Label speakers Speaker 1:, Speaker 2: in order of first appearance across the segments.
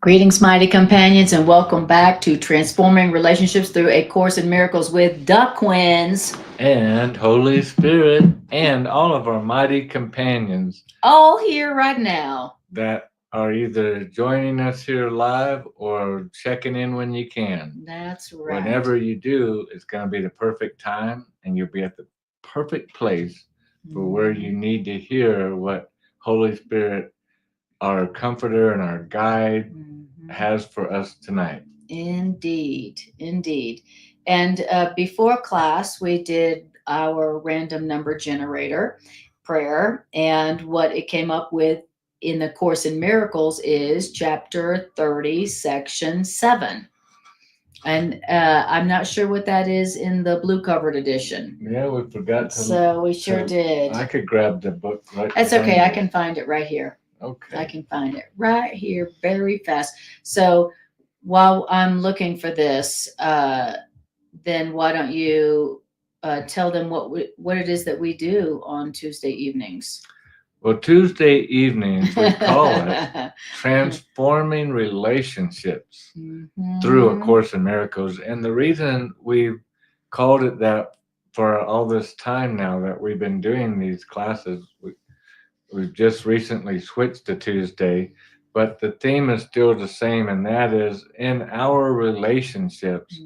Speaker 1: Greetings, mighty companions, and welcome back to Transforming Relationships Through a Course in Miracles with the Quinns.
Speaker 2: And Holy Spirit and all of our mighty companions
Speaker 1: All here right now.
Speaker 2: that are either joining us here live or checking in when you can.
Speaker 1: That's right.
Speaker 2: Whenever you do, it's going to be the perfect time and you'll be at the perfect place for where you need to hear what Holy Spirit, our comforter and our guide, has for us tonight.
Speaker 1: Indeed, indeed. And before class, we did our random number generator prayer, and what it came up with in the Course in Miracles is chapter 30, section 7. And I'm not sure what that is in the blue covered edition.
Speaker 2: Yeah, we forgot to.
Speaker 1: So we sure did.
Speaker 2: I could grab the book right.
Speaker 1: That's okay. I can find it right here.
Speaker 2: Okay.
Speaker 1: I can find it right here very fast. So while I'm looking for this, then why don't you tell them what it is that we do on Tuesday evenings?
Speaker 2: Well, Tuesday evenings, we call it Transforming Relationships Through A Course in Miracles. And the reason we've called it that for all this time now that we've been doing these classes, we've just recently switched to Tuesday, but the theme is still the same, and that is in our relationships,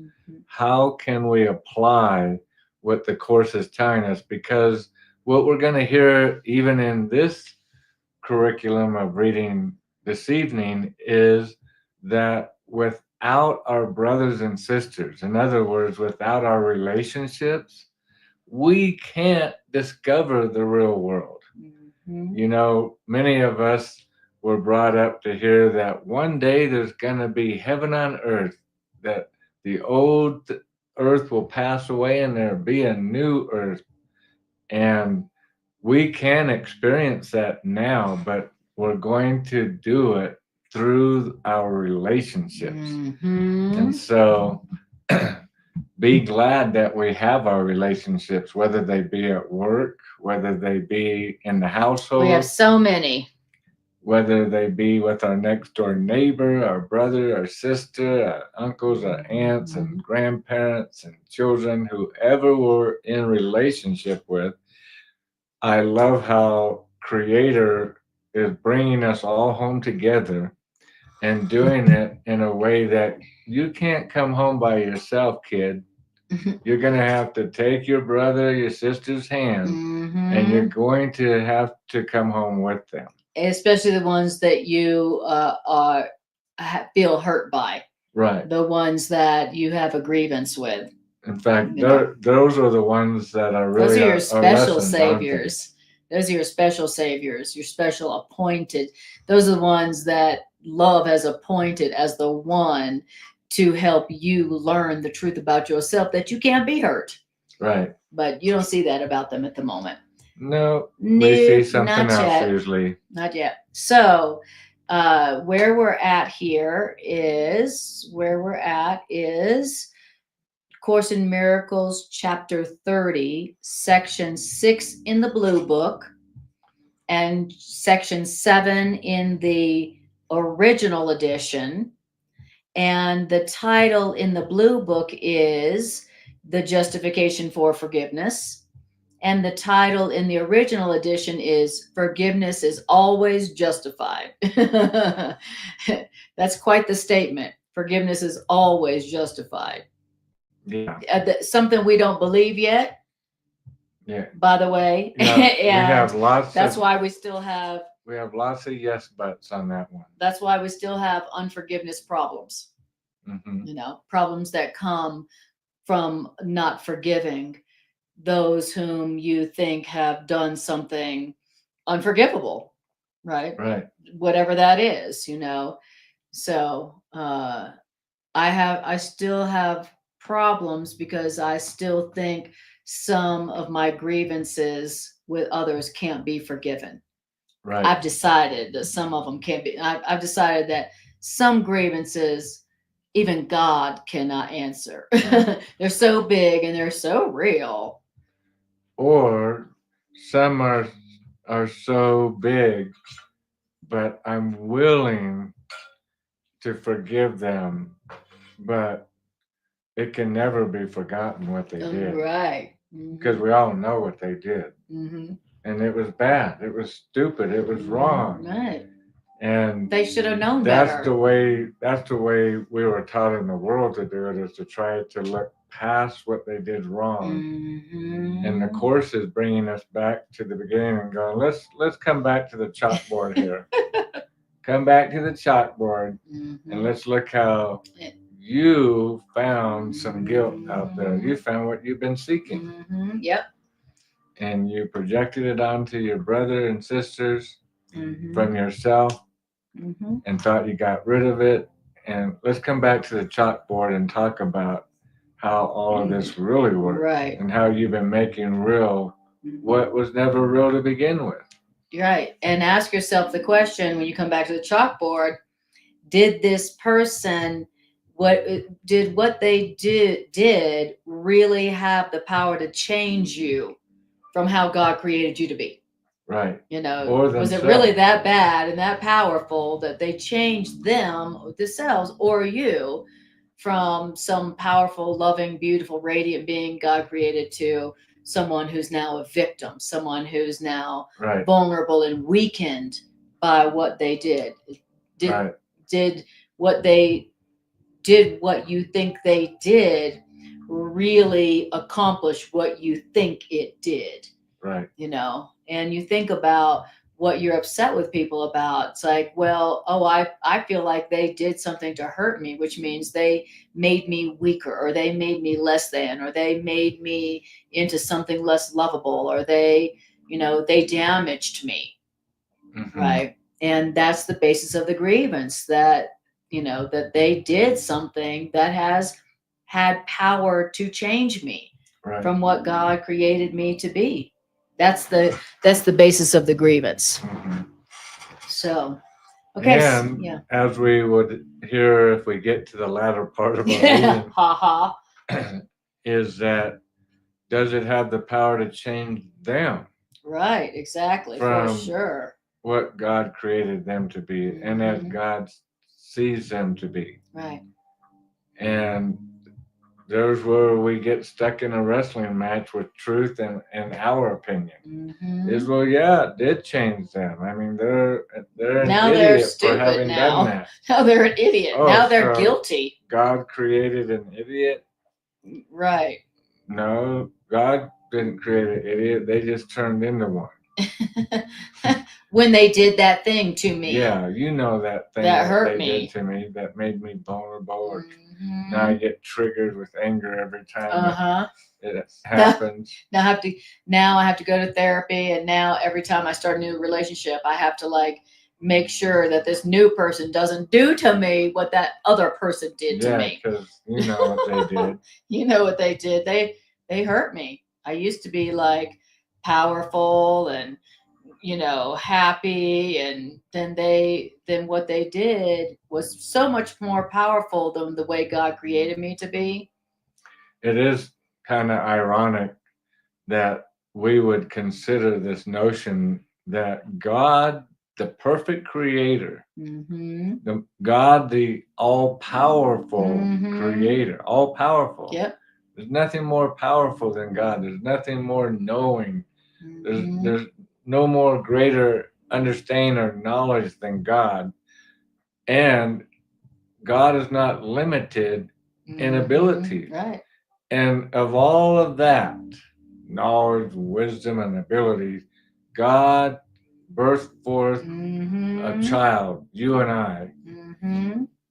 Speaker 2: how can we apply what the Course is telling us? Because what we're going to hear even in this curriculum of reading this evening is that without our brothers and sisters, in other words, without our relationships, we can't discover the real world. You know, many of us were brought up to hear that one day there's going to be heaven on earth, that the old earth will pass away and there'll be a new earth. And we can experience that now, but we're going to do it through our relationships. And so be glad that we have our relationships, whether they be at work, whether they be in the household.
Speaker 1: We have so many.
Speaker 2: Whether they be with our next door neighbor, our brother, our sister, our uncles, our aunts, and grandparents, and children, whoever we're in relationship with. I love how Creator is bringing us all home together and doing it in a way that you can't come home by yourself, kid. You're going to have to take your brother, your sister's hand, and you're going to have to come home with them.
Speaker 1: Especially the ones that you feel hurt by.
Speaker 2: Right.
Speaker 1: The ones that you have a grievance with.
Speaker 2: In fact, those are the ones that are really.
Speaker 1: Those are your special saviors. Those are your special saviors, your special appointed. Those are the ones that love has appointed as the one to help you learn the truth about yourself, that you can't be hurt.
Speaker 2: Right.
Speaker 1: But you don't see that about them at the moment.
Speaker 2: No, we see something else
Speaker 1: yet.
Speaker 2: usually.
Speaker 1: Not yet. So where we're at is Course in Miracles, chapter 30, section 6 in the blue book, and section 7 in the original edition. And the title in the blue book is The Justification for Forgiveness. And the title in the original edition is Forgiveness is Always Justified. That's quite the statement. Forgiveness is always justified.
Speaker 2: Yeah.
Speaker 1: Something we don't believe yet.
Speaker 2: Yeah.
Speaker 1: By the way.
Speaker 2: Yeah, we have lots.
Speaker 1: That's why we still have.
Speaker 2: We have lots of yes buts on that one.
Speaker 1: That's why we still have unforgiveness problems. You know, problems that come from not forgiving those whom you think have done something unforgivable, right?
Speaker 2: Right.
Speaker 1: Whatever that is, you know. So I still have problems because I still think some of my grievances with others can't be forgiven.
Speaker 2: Right.
Speaker 1: I've decided that some of them can't be. I've decided that some grievances even God cannot answer. They're so big and they're so real.
Speaker 2: Or some are so big, but I'm willing to forgive them, but it can never be forgotten what they did.
Speaker 1: Right.
Speaker 2: Because we all know what they did.
Speaker 1: Mm-hmm.
Speaker 2: And it was bad. It was stupid. It was wrong.
Speaker 1: Right.
Speaker 2: And
Speaker 1: They should have known
Speaker 2: that's
Speaker 1: better.
Speaker 2: That's the way we were taught in the world to do it, is to try to look past what they did wrong.
Speaker 1: Mm-hmm.
Speaker 2: And the Course is bringing us back to the beginning and going, let's come back to the chalkboard here. Come back to the chalkboard, and let's look how you found some guilt out there. You found what you've been seeking.
Speaker 1: Yep.
Speaker 2: And you projected it onto your brother and sisters from yourself, and thought you got rid of it. And let's come back to the chalkboard and talk about how all of this really works,
Speaker 1: right,
Speaker 2: and how you've been making real what was never real to begin with.
Speaker 1: Right. And ask yourself the question when you come back to the chalkboard, did this person, what they did really have the power to change you from how God created you to be?
Speaker 2: Right.
Speaker 1: You know,
Speaker 2: Or
Speaker 1: was it
Speaker 2: themselves.
Speaker 1: really that bad and that powerful that they changed themselves or you from some powerful, loving, beautiful, radiant being God created to someone who's now a victim, someone who's now
Speaker 2: Right.
Speaker 1: vulnerable and weakened by what they did?
Speaker 2: Right.
Speaker 1: Did what you think they did really accomplish what you think it did?
Speaker 2: Right.
Speaker 1: You know, and you think about what you're upset with people about. It's like, well, I feel like they did something to hurt me, which means they made me weaker, or they made me less than, or they made me into something less lovable, or they damaged me. Right. And that's the basis of the grievance, that that they did something that has had power to change me from what God created me to be. That's the basis of the grievance. So, okay.
Speaker 2: And as we would hear if we get to the latter part of our reading, is that, does it have the power to change them?
Speaker 1: Right, exactly, for sure.
Speaker 2: What God created them to be, and as God sees them to be.
Speaker 1: Right.
Speaker 2: And there's where we get stuck in a wrestling match with truth and our opinion. Is, well, yeah, it did change them. I mean, they're an
Speaker 1: now
Speaker 2: idiot
Speaker 1: they're stupid
Speaker 2: for having done that.
Speaker 1: Now they're an idiot. Now they're guilty.
Speaker 2: God created an idiot?
Speaker 1: Right.
Speaker 2: No, God didn't create an idiot. They just turned into one.
Speaker 1: When they did that thing to me.
Speaker 2: Yeah, you know that thing
Speaker 1: that hurt
Speaker 2: they
Speaker 1: me.
Speaker 2: did to me, that made me vulnerable. Or now I get triggered with anger every time it happens.
Speaker 1: Now I have to go to therapy, and now every time I start a new relationship, I have to make sure that this new person doesn't do to me what that other person did to me.
Speaker 2: Yeah, because you know what they did.
Speaker 1: You know what they did. They hurt me. I used to be powerful and happy, and then what they did was so much more powerful than the way God created me to be.
Speaker 2: It is kind of ironic that we would consider this notion that God, the perfect creator, God, the all-powerful creator, all-powerful.
Speaker 1: Yep.
Speaker 2: There's nothing more powerful than God. There's nothing more knowing. There's no more greater understanding or knowledge than God. And God is not limited in ability.
Speaker 1: Right.
Speaker 2: And of all of that, knowledge, wisdom, and abilities, God birthed forth a child, you and I,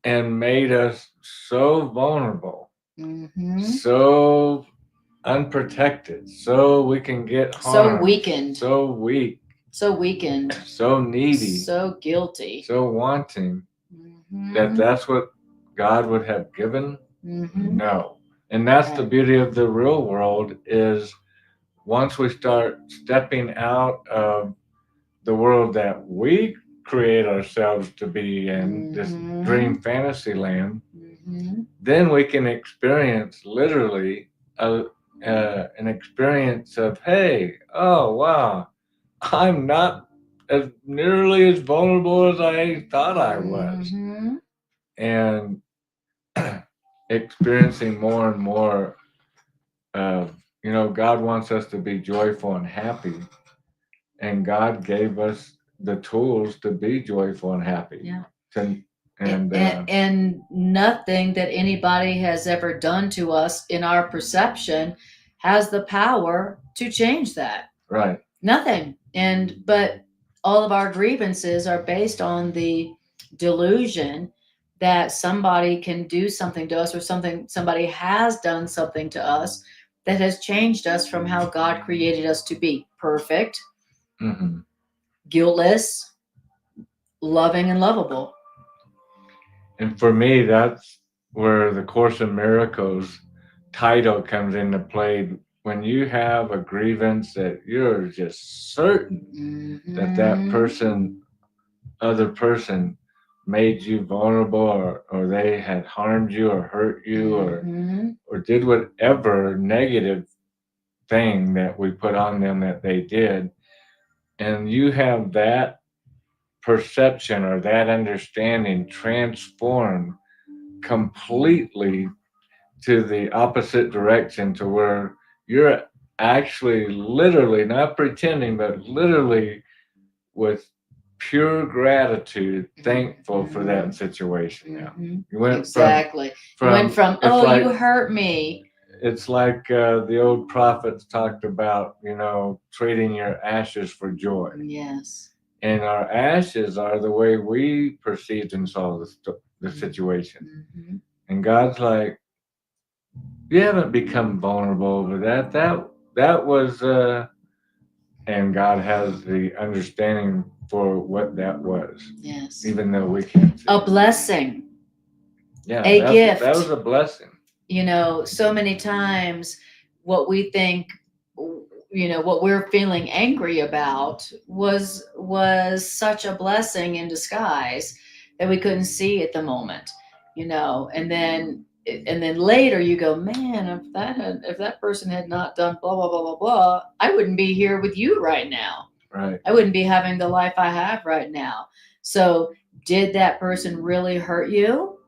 Speaker 2: and made us so vulnerable, so unprotected, so we can get harmed,
Speaker 1: so weakened,
Speaker 2: so weak,
Speaker 1: so weakened,
Speaker 2: so needy,
Speaker 1: so guilty,
Speaker 2: so wanting, that's what God would have given? No. And that's the beauty of the real world, is once we start stepping out of the world that we create ourselves to be in, this dream fantasy land, then we can experience literally an experience of, hey, oh, wow, I'm not as nearly as vulnerable as I thought I was. and experiencing more and more of, God wants us to be joyful and happy, and God gave us the tools to be joyful and happy.
Speaker 1: Yeah.
Speaker 2: And
Speaker 1: nothing that anybody has ever done to us in our perception has the power to change that.
Speaker 2: Right.
Speaker 1: Nothing. But all of our grievances are based on the delusion that somebody can do something to us, or somebody has done something to us that has changed us from how God created us to be: perfect,
Speaker 2: Mm-hmm.
Speaker 1: guiltless, loving, and lovable.
Speaker 2: And for me, that's where the Course in Miracles title comes into play. When you have a grievance that you're just certain that other person made you vulnerable, or they had harmed you or hurt you, or did whatever negative thing that we put on them that they did, and you have that perception or that understanding transformed completely to the opposite direction, to where you're actually literally not pretending, but literally with pure gratitude thankful for that situation. Now you went
Speaker 1: exactly from oh, like, you hurt me.
Speaker 2: It's like the old prophets talked about, trading your ashes for joy.
Speaker 1: Yes.
Speaker 2: And our ashes are the way we perceived and saw the situation. And God's like, you haven't become vulnerable over that. That was, and God has the understanding for what that was.
Speaker 1: Yes.
Speaker 2: Even though we can't see
Speaker 1: a blessing.
Speaker 2: Yeah.
Speaker 1: A gift.
Speaker 2: That was a blessing.
Speaker 1: So many times what we think, what we're feeling angry about was such a blessing in disguise that we couldn't see at the moment, and then later you go, man, if that person had not done blah blah blah blah blah, I wouldn't be here with you right now.
Speaker 2: Right.
Speaker 1: I wouldn't be having the life I have right now. So did that person really hurt you,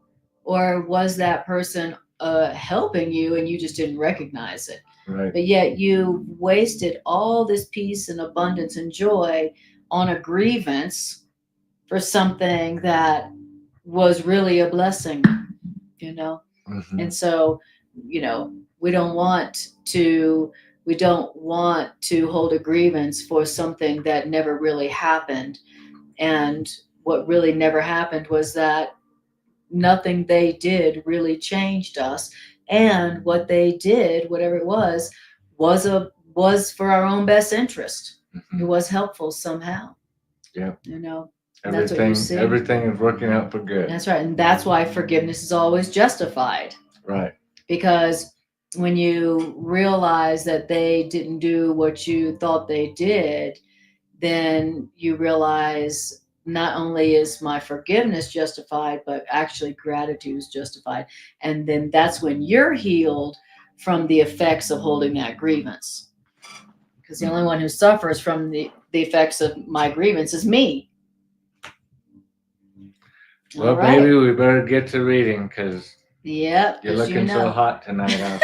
Speaker 1: or was that person helping you and you just didn't recognize it?
Speaker 2: Right.
Speaker 1: But yet you wasted all this peace and abundance and joy on a grievance for something that was really a blessing, And so, we don't want to hold a grievance for something that never really happened. And what really never happened was that nothing they did really changed us. And what they did, whatever it was for our own best interest. It was helpful somehow.
Speaker 2: Yeah.
Speaker 1: Everything
Speaker 2: is working out for good.
Speaker 1: That's right. And that's why forgiveness is always justified.
Speaker 2: Right.
Speaker 1: Because when you realize that they didn't do what you thought they did, then you realize not only is my forgiveness justified, but actually gratitude is justified. And then that's when you're healed from the effects of holding that grievance. Because the only one who suffers from the effects of my grievance is me.
Speaker 2: Well, right. Maybe we better get to reading, because
Speaker 1: you're
Speaker 2: looking so hot tonight. I'll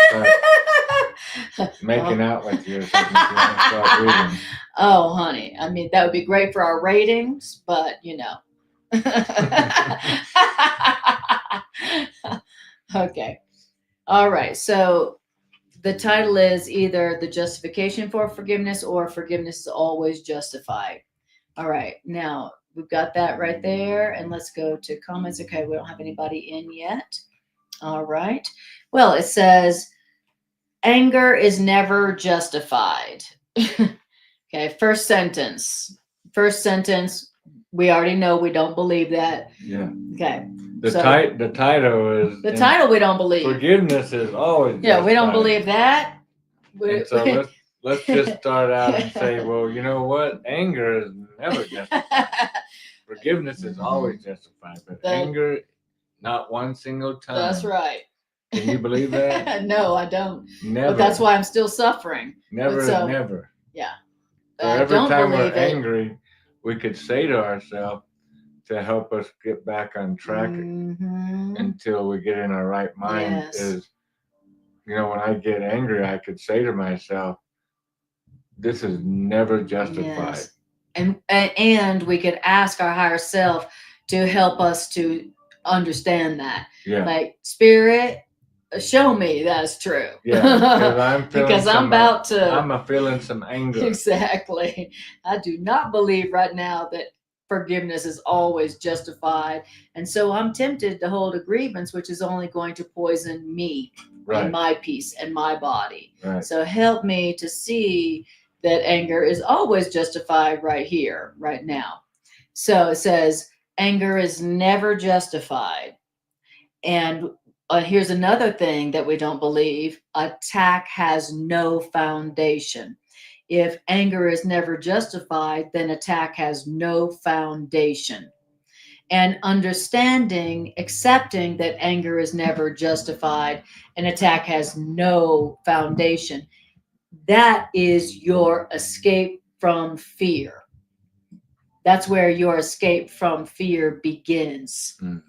Speaker 2: start making out with you or something. Start reading.
Speaker 1: Oh, honey. I mean, that would be great for our ratings, but Okay. All right. So the title is either The Justification for Forgiveness or Forgiveness is Always Justified. All right. Now we've got that right there. And let's go to comments. Okay. We don't have anybody in yet. All right. Well, it says, anger is never justified. Okay, first sentence, we already know we don't believe that.
Speaker 2: Yeah.
Speaker 1: Okay.
Speaker 2: The title is...
Speaker 1: The title we don't believe.
Speaker 2: Forgiveness is always justified.
Speaker 1: Yeah, we don't believe that.
Speaker 2: So let's just start out and say, well, you know what? Anger is never justified. Forgiveness is always justified, but anger, not one single time.
Speaker 1: That's right.
Speaker 2: Can you believe that?
Speaker 1: No, I don't.
Speaker 2: Never.
Speaker 1: But that's why I'm still suffering.
Speaker 2: Never. Yeah. So
Speaker 1: I
Speaker 2: every
Speaker 1: don't
Speaker 2: time
Speaker 1: believe
Speaker 2: we're angry, we could say to ourselves, to help us get back on track
Speaker 1: Mm-hmm.
Speaker 2: until we get in our right mind
Speaker 1: Yes.
Speaker 2: is, when I get angry, I could say to myself, this is never justified.
Speaker 1: Yes. And we could ask our higher self to help us to understand that.
Speaker 2: Yeah.
Speaker 1: Like, Spirit, show me that's true.
Speaker 2: Yeah,
Speaker 1: because I'm about to.
Speaker 2: I'm feeling some anger.
Speaker 1: Exactly. I do not believe right now that forgiveness is always justified. And so I'm tempted to hold a grievance, which is only going to poison me and my peace and my body.
Speaker 2: Right.
Speaker 1: So help me to see that anger is always justified right here, right now. So it says, anger is never justified. And here's another thing that we don't believe: attack has no foundation. If anger is never justified, then attack has no foundation. And understanding, accepting that anger is never justified and attack has no foundation, that is your escape from fear. That's where your escape from fear begins.
Speaker 2: Mm.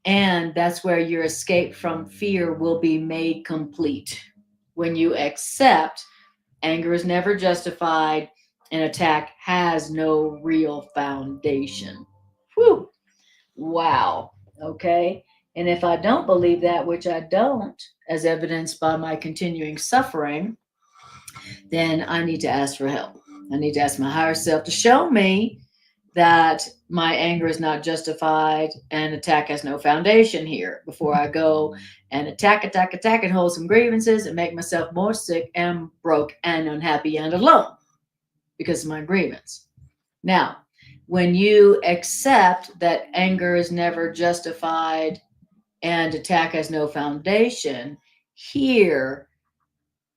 Speaker 1: And that's where your escape from fear will be made complete. When you accept anger is never justified and attack has no real foundation. Whew. Wow. Okay. And if I don't believe that, which I don't, as evidenced by my continuing suffering, then I need to ask for help. I need to ask my higher self to show me that my anger is not justified and attack has no foundation here before I go and attack, and hold some grievances and make myself more sick and broke and unhappy and alone because of my grievance. Now, when you accept that anger is never justified and attack has no foundation, here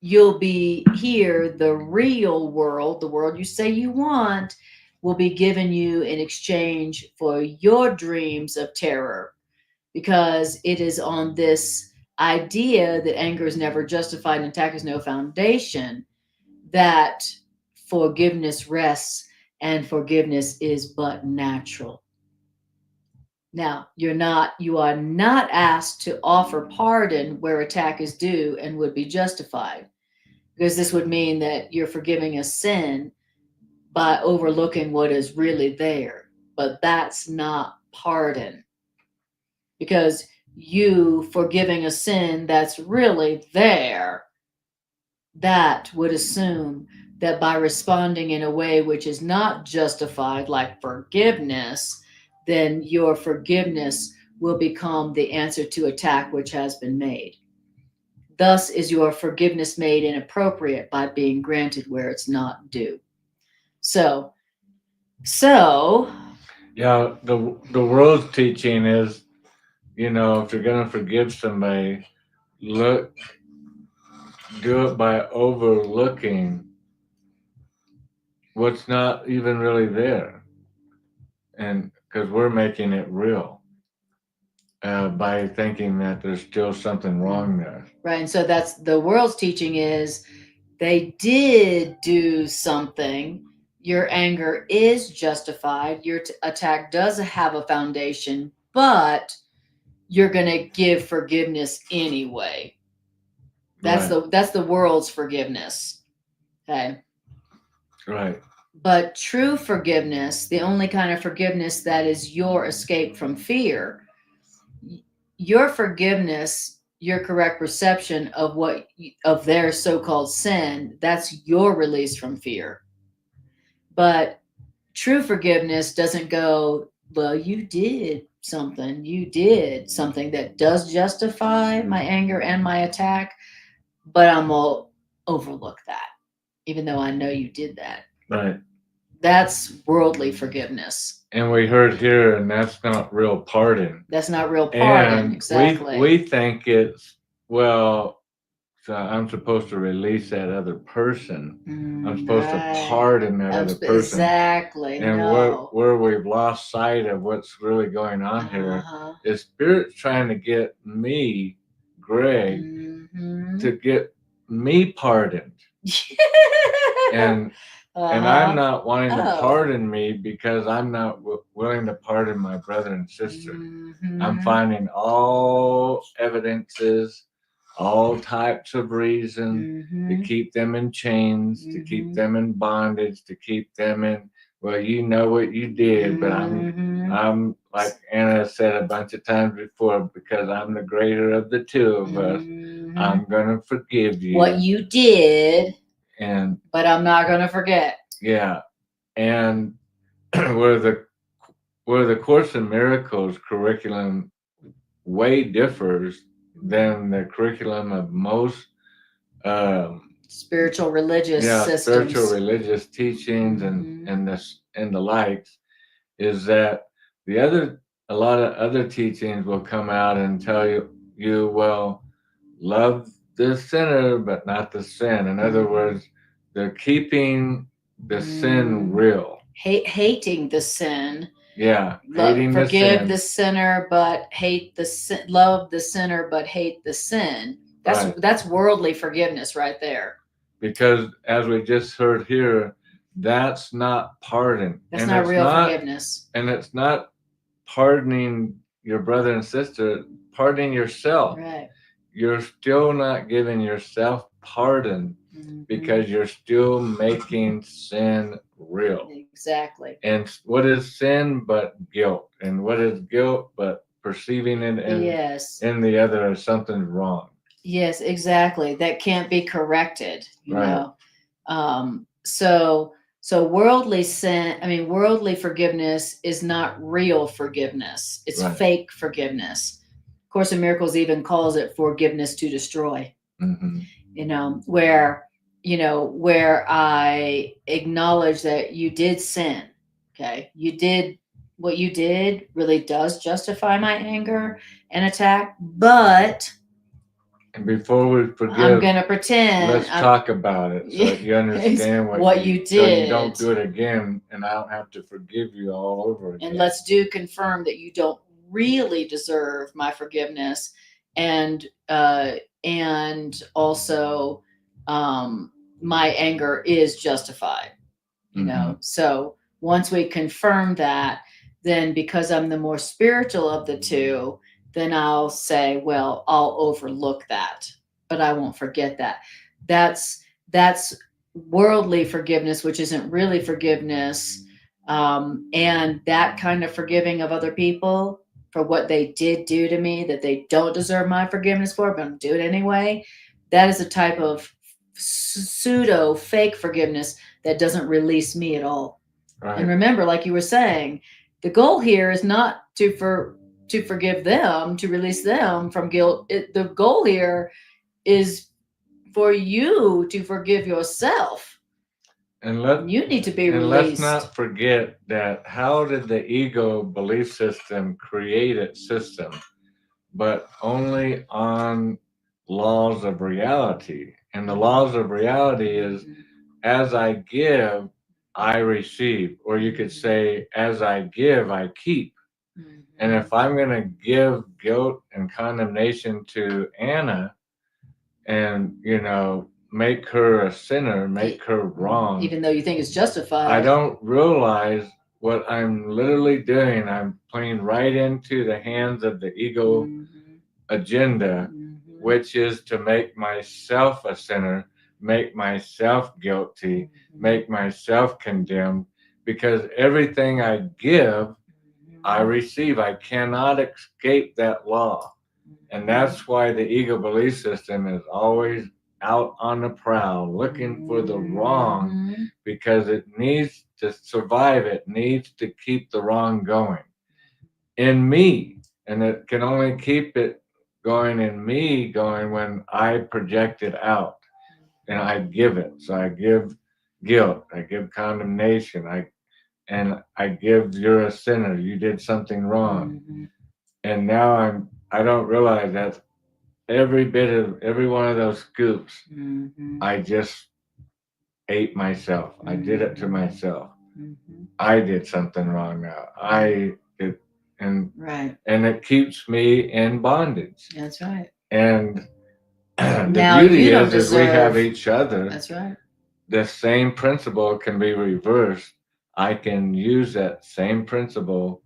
Speaker 1: the real world, the world you say you want, will be given you in exchange for your dreams of terror, because it is on this idea that anger is never justified and attack has no foundation that forgiveness rests, and forgiveness is but natural. Now, you are not asked to offer pardon where attack is due and would be justified, because this would mean that you're forgiving a sin by overlooking what is really there. But that's not pardon, because you forgiving a sin that's really there, that would assume that by responding in a way which is not justified, like forgiveness, then your forgiveness will become the answer to attack which has been made. Thus is your forgiveness made inappropriate by being granted where it's not due. So
Speaker 2: Yeah, the world's teaching is, if you're gonna forgive somebody, do it by overlooking what's not even really there, and because we're making it real by thinking that there's still something wrong there.
Speaker 1: Right, and so that's the world's teaching is they did do something. Your anger is justified. Your attack does have a foundation, but you're going to give forgiveness anyway. That's the world's forgiveness. Okay.
Speaker 2: Right.
Speaker 1: But true forgiveness, the only kind of forgiveness that is your escape from fear, your forgiveness, your correct perception of their so-called sin, that's your release from fear. But true forgiveness doesn't go, well, you did something that does justify my anger and my attack, but I'm gonna overlook that, even though I know you did that.
Speaker 2: Right.
Speaker 1: That's worldly forgiveness.
Speaker 2: And we heard here, and that's not real pardon.
Speaker 1: That's not real pardon,
Speaker 2: and
Speaker 1: exactly.
Speaker 2: We think it's, well, so I'm supposed to release that other person. I'm supposed to pardon that other person.
Speaker 1: Exactly.
Speaker 2: And where we've lost sight of what's really going on here is Spirit's trying to get me, Greg, to get me pardoned. And And I'm not wanting to
Speaker 1: Oh.
Speaker 2: pardon me because I'm not willing to pardon my brother and sister. I'm finding all evidences, all types of reason to keep them in chains, to keep them in bondage, to keep them in, well, you know what you did, but I'm like Anna said a bunch of times before, because I'm the greater of the two of us, I'm gonna forgive you.
Speaker 1: What you did,
Speaker 2: and
Speaker 1: but I'm not gonna forget.
Speaker 2: Yeah. And where the Course in Miracles curriculum way differs than the curriculum of most
Speaker 1: spiritual religious systems.
Speaker 2: Spiritual religious teachings and the likes, is that a lot of other teachings will come out and tell you well, love the sinner but not the sin. In other words, they're keeping the sin real.
Speaker 1: Hating the sin.
Speaker 2: Yeah,
Speaker 1: forgive the sinner, but hate the sin. Love the sinner, but hate the sin. That's worldly forgiveness right there.
Speaker 2: Because as we just heard here, that's not pardon.
Speaker 1: That's not real forgiveness.
Speaker 2: And it's not pardoning your brother and sister, pardoning yourself.
Speaker 1: Right.
Speaker 2: You're still not giving yourself pardon because you're still making sin real.
Speaker 1: Exactly.
Speaker 2: And what is sin but guilt? And what is guilt but perceiving it in the other as something wrong?
Speaker 1: Yes, exactly. That can't be corrected, you know. So worldly sin, worldly forgiveness is not real forgiveness. It's fake forgiveness. Course in Miracles even calls it forgiveness to destroy. You know, where I acknowledge that you did sin. Okay. What you did really does justify my anger and attack, but
Speaker 2: and before we forgive,
Speaker 1: I'm gonna pretend.
Speaker 2: Let's talk about it so that you understand
Speaker 1: what you did,
Speaker 2: so you don't do it again, and I don't have to forgive you all over again.
Speaker 1: And let's confirm that you don't really deserve my forgiveness, and also my anger is justified. You know, so once we confirm that, then because I'm the more spiritual of the two, then I'll say, well, I'll overlook that, but I won't forget that. That's worldly forgiveness, which isn't really forgiveness. And that kind of forgiving of other people for what they did do to me that they don't deserve my forgiveness for, but I'm doing it anyway. That is a type of pseudo fake forgiveness that doesn't release me at all. Right. And remember, like you were saying, the goal here is not to forgive them, to release them from guilt. The goal here is for you to forgive yourself. And you need to be released.
Speaker 2: Let's not forget that how did the ego belief system create its system? But only on laws of reality. And the laws of reality is as I give, I receive. Or you could say, as I give, I keep. And if I'm going to give guilt and condemnation to Anna and, make her a sinner, make her wrong.
Speaker 1: Even though you think it's justified.
Speaker 2: I don't realize what I'm literally doing. I'm playing right into the hands of the ego agenda, which is to make myself a sinner, make myself guilty, make myself condemned, because everything I give, I receive. I cannot escape that law. And that's why the ego belief system is always out on the prowl, looking for the wrong, because it needs to survive. It needs to keep the wrong going in me. And it can only keep it going in me going when I project it out and I give it. So I give guilt, I give condemnation, I give you're a sinner, you did something wrong. And now I don't realize that every one of those scoops, I just ate myself. I did it to myself. I did something wrong now. I did, and it keeps me in bondage.
Speaker 1: That's right.
Speaker 2: And the beauty is we have each other.
Speaker 1: That's right.
Speaker 2: the same principle can be reversed. I can use that same principle.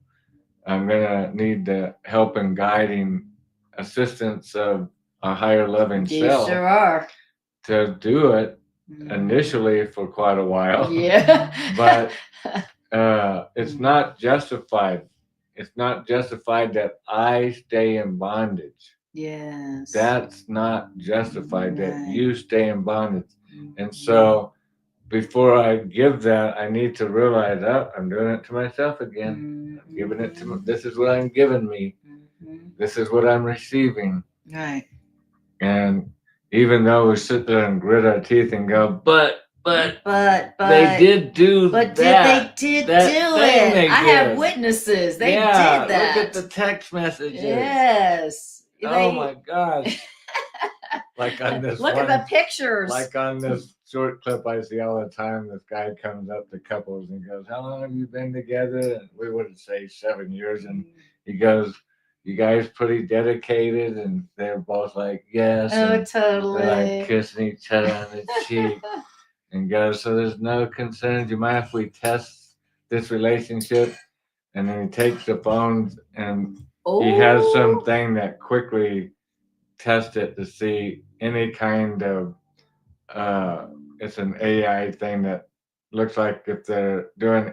Speaker 2: I'm going to need the help and guiding assistance of a higher loving
Speaker 1: You
Speaker 2: self
Speaker 1: sure are.
Speaker 2: to do it initially for quite a while.
Speaker 1: Yeah.
Speaker 2: But it's not justified. It's not justified that I stay in bondage.
Speaker 1: Yes.
Speaker 2: That's not justified that
Speaker 1: Right.
Speaker 2: you stay in bondage. And so before I give that, I need to realize, oh, I'm doing it to myself again. I'm giving it to this is what I'm giving me. This is what I'm receiving.
Speaker 1: Right.
Speaker 2: And even though we sit there and grit our teeth and go, but they did do
Speaker 1: but
Speaker 2: that.
Speaker 1: They did
Speaker 2: that
Speaker 1: do
Speaker 2: thing
Speaker 1: it.
Speaker 2: They
Speaker 1: I
Speaker 2: did.
Speaker 1: have witnesses. They
Speaker 2: yeah,
Speaker 1: did that.
Speaker 2: Look at the text messages.
Speaker 1: Yes.
Speaker 2: Oh my gosh. Like on this
Speaker 1: look
Speaker 2: one,
Speaker 1: at the pictures.
Speaker 2: Like on this short clip I see all the time, this guy comes up to couples and goes, how long have you been together? And we would say 7 years. And he goes, you guys pretty dedicated? And they're both like, yes.
Speaker 1: Oh,
Speaker 2: and
Speaker 1: totally.
Speaker 2: They're like kissing each other on the cheek. And goes, so there's no concerns. You mind if we test this relationship? And then he takes the phone and he has something that quickly test it to see any kind of it's an AI thing that looks like if they're doing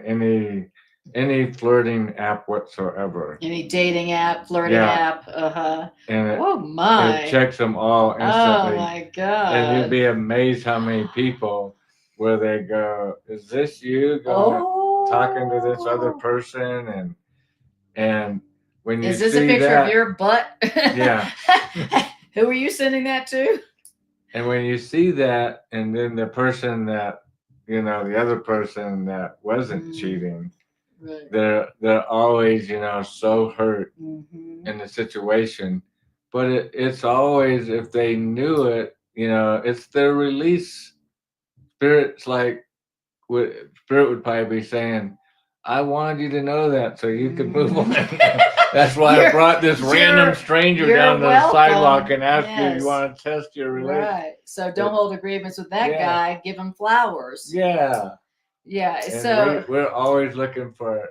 Speaker 2: any flirting app whatsoever,
Speaker 1: any dating app, flirting app,
Speaker 2: and
Speaker 1: it
Speaker 2: checks them all instantly.
Speaker 1: Oh my god!
Speaker 2: And you'd be amazed how many people where they go, "Is this you talking to this other person?" And when you
Speaker 1: is this
Speaker 2: see
Speaker 1: a picture
Speaker 2: that,
Speaker 1: of your butt?
Speaker 2: Yeah.
Speaker 1: Who are you sending that to?
Speaker 2: And when you see that, and then the person that, the other person that wasn't cheating,
Speaker 1: right.
Speaker 2: they're always, so hurt in the situation. But it's always, if they knew it, it's their release. Spirit's like, Spirit would probably be saying, I wanted you to know that so you could move on. That's why I brought this random stranger down the sidewalk and asked you if you want to test your relationship. Right.
Speaker 1: So don't hold a grievance with that guy. Give him flowers.
Speaker 2: Yeah.
Speaker 1: Yeah.
Speaker 2: And
Speaker 1: so
Speaker 2: we're always looking for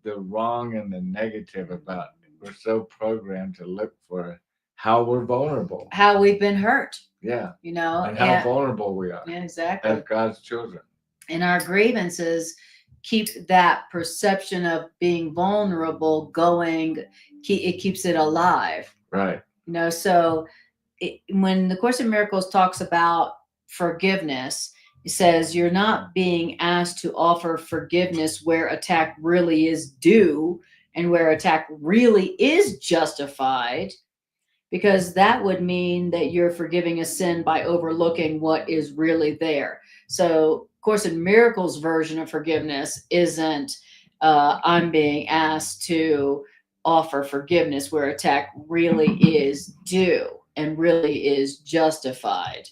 Speaker 2: the wrong and the negative about it. We're so programmed to look for how we're vulnerable.
Speaker 1: How we've been hurt.
Speaker 2: Yeah. And how vulnerable we are.
Speaker 1: Yeah, exactly.
Speaker 2: As God's children.
Speaker 1: And our grievances keep that perception of being vulnerable going. It keeps it alive.
Speaker 2: Right.
Speaker 1: So when the Course in Miracles talks about forgiveness, it says you're not being asked to offer forgiveness where attack really is due and where attack really is justified, because that would mean that you're forgiving a sin by overlooking what is really there. So Course in Miracles version of forgiveness isn't I'm being asked to offer forgiveness where attack really is due and really is justified,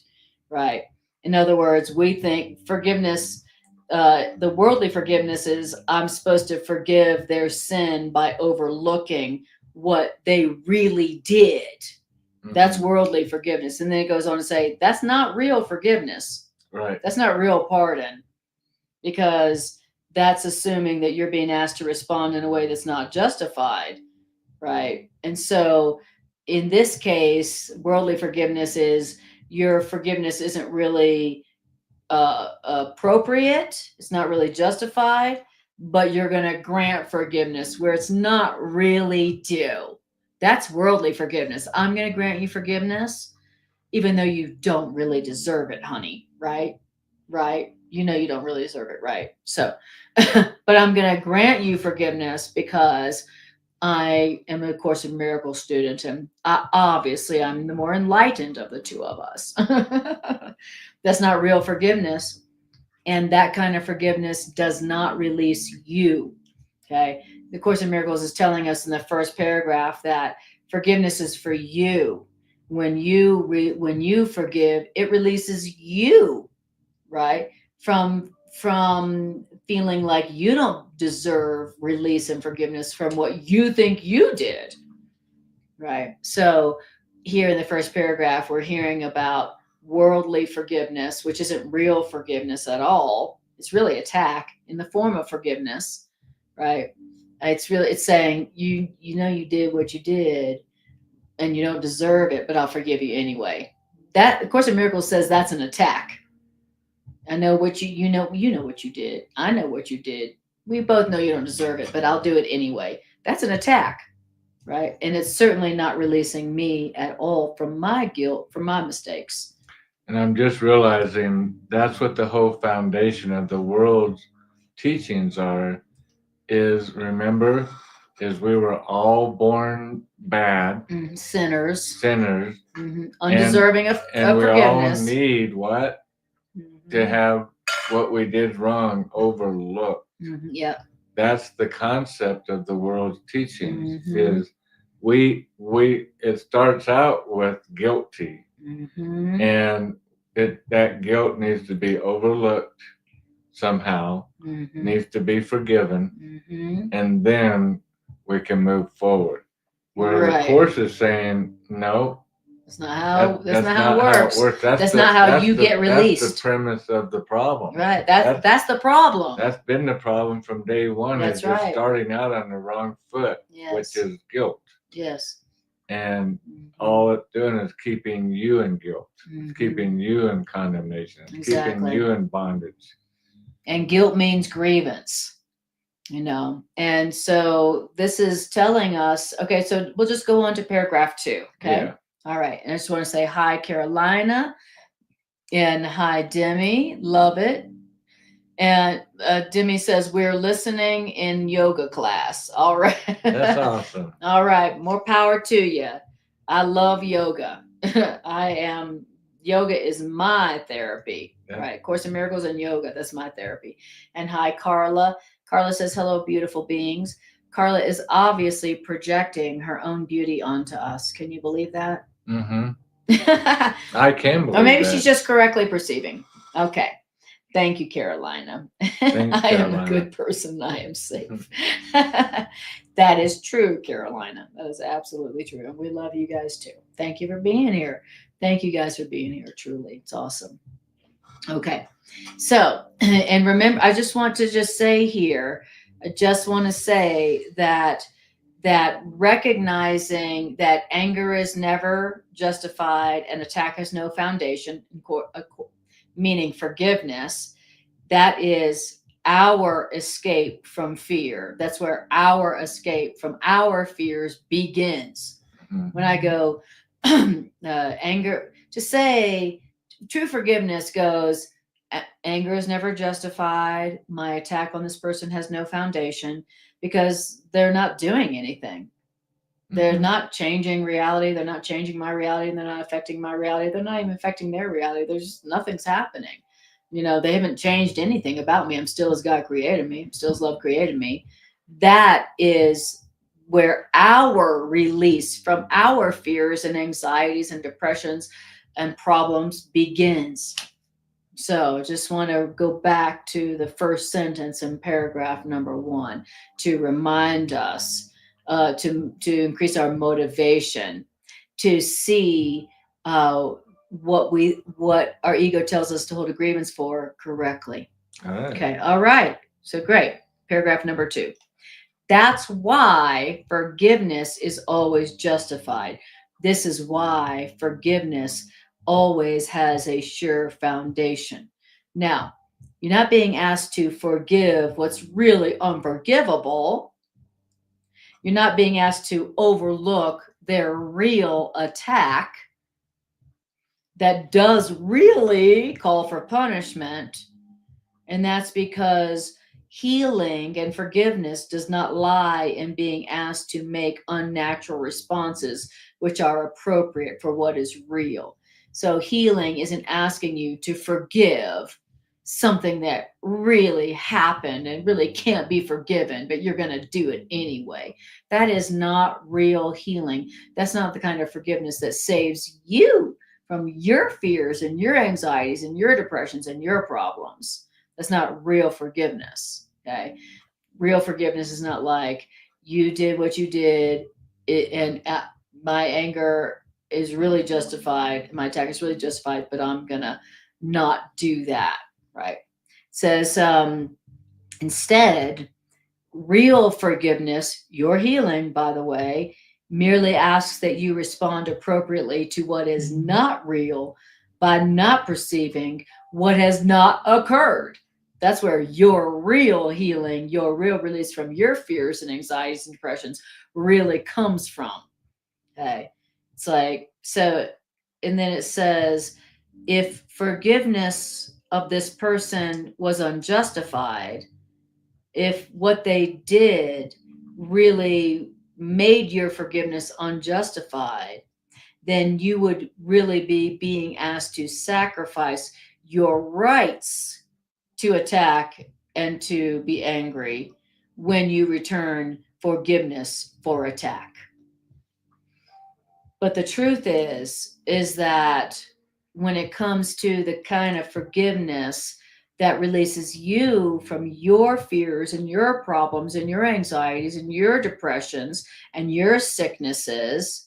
Speaker 1: right? In other words, we think forgiveness, the worldly forgiveness is I'm supposed to forgive their sin by overlooking what they really did. That's worldly forgiveness. And then it goes on to say, that's not real forgiveness.
Speaker 2: Right.
Speaker 1: That's not real pardon, because that's assuming that you're being asked to respond in a way that's not justified. Right. And so in this case, worldly forgiveness is your forgiveness isn't really appropriate. It's not really justified, but you're going to grant forgiveness where it's not really due. That's worldly forgiveness. I'm going to grant you forgiveness, even though you don't really deserve it, honey. Right? Right? You don't really deserve it. Right? So, but I'm going to grant you forgiveness because I am a Course in Miracles student, and obviously I'm the more enlightened of the two of us. That's not real forgiveness. And that kind of forgiveness does not release you. Okay. The Course in Miracles is telling us in the first paragraph that forgiveness is for you. When you forgive, it releases you, right? From feeling like you don't deserve release and forgiveness from what you think you did, right? So here in the first paragraph, we're hearing about worldly forgiveness, which isn't real forgiveness at all. It's really attack in the form of forgiveness, right? It's saying you know you did what you did and you don't deserve it, but I'll forgive you anyway. That of Course in Miracles says that's an attack. I know what you know what you did. I know what you did. We both know you don't deserve it, but I'll do it anyway. That's an attack, right? And it's certainly not releasing me at all from my guilt, from my mistakes.
Speaker 2: And I'm just realizing that's what the whole foundation of the world's teachings are, is remember, is we were all born bad,
Speaker 1: Sinners,
Speaker 2: undeserving
Speaker 1: of
Speaker 2: and we
Speaker 1: forgiveness.
Speaker 2: all need what? To have what we did wrong overlooked.
Speaker 1: Yeah.
Speaker 2: That's the concept of the world's teachings, is we it starts out with guilty. And that guilt needs to be overlooked somehow, needs to be forgiven, and then we can move forward. Where the Course is saying, no, that's not how it works. That's not how you get released. That's the premise of the problem.
Speaker 1: Right. That's the problem.
Speaker 2: That's been the problem from day one.
Speaker 1: That's
Speaker 2: is just starting out on the wrong foot, which is guilt.
Speaker 1: Yes.
Speaker 2: And all it's doing is keeping you in guilt. It's keeping you in condemnation. It's keeping you in bondage.
Speaker 1: And guilt means grievance. And so this is telling us, okay, so we'll just go on to paragraph 2. Okay. Yeah. All right. And I just want to say hi, Carolina, and hi, Demi. Love it. And Demi says, we're listening in yoga class. All right.
Speaker 2: That's awesome.
Speaker 1: All right. More power to you. I love yoga. Yoga is my therapy. Yeah. Right. Course in Miracles and yoga. That's my therapy. And hi, Carla. Carla says, hello, beautiful beings. Carla is obviously projecting her own beauty onto us. Can you believe that?
Speaker 2: I can believe
Speaker 1: Or maybe she's just correctly perceiving. Okay. Thank you, Carolina.
Speaker 2: Thanks,
Speaker 1: I am a good person. I am safe. That is true, Carolina. That is absolutely true. And we love you guys too. Thank you for being here. Thank you guys for being here. Truly. It's awesome. Okay. So, and remember, I just want to say here, I just want to say that recognizing that anger is never justified and attack has no foundation, meaning forgiveness, that is our escape from fear. That's where our escape from our fears begins. When I go anger, to say true forgiveness goes, anger is never justified. My attack on this person has no foundation because they're not doing anything. They're not changing reality. They're not changing my reality, and they're not affecting my reality. They're not even affecting their reality. There's just nothing's happening. They haven't changed anything about me. I'm still as God created me. I'm still as love created me. That is where our release from our fears and anxieties and depressions and problems begins. So just want to go back to the first sentence in paragraph number 1 to remind us to increase our motivation to see what our ego tells us to hold a grievance for correctly.
Speaker 2: All right.
Speaker 1: Okay. All right. So great. Paragraph number 2. That's why forgiveness is always justified. This is why forgiveness always has a sure foundation. Now, you're not being asked to forgive what's really unforgivable. You're not being asked to overlook their real attack that does really call for punishment. And that's because healing and forgiveness does not lie in being asked to make unnatural responses, which are appropriate for what is real. So healing isn't asking you to forgive something that really happened and really can't be forgiven, but you're going to do it anyway. That is not real healing. That's not the kind of forgiveness that saves you from your fears and your anxieties and your depressions and your problems. That's not real forgiveness. Okay. Real forgiveness is not like you did what you did and my anger is really justified. My attack is really justified, but I'm going to not do that. Right. It says, instead, real forgiveness, your healing, by the way, merely asks that you respond appropriately to what is not real by not perceiving what has not occurred. That's where your real healing, your real release from your fears and anxieties and depressions really comes from. Okay. It's like, so, and then it says, if forgiveness of this person was unjustified, if what they did really made your forgiveness unjustified, then you would really be being asked to sacrifice your rights to attack and to be angry when you return forgiveness for attack. But the truth is that when it comes to the kind of forgiveness that releases you from your fears and your problems and your anxieties and your depressions and your sicknesses,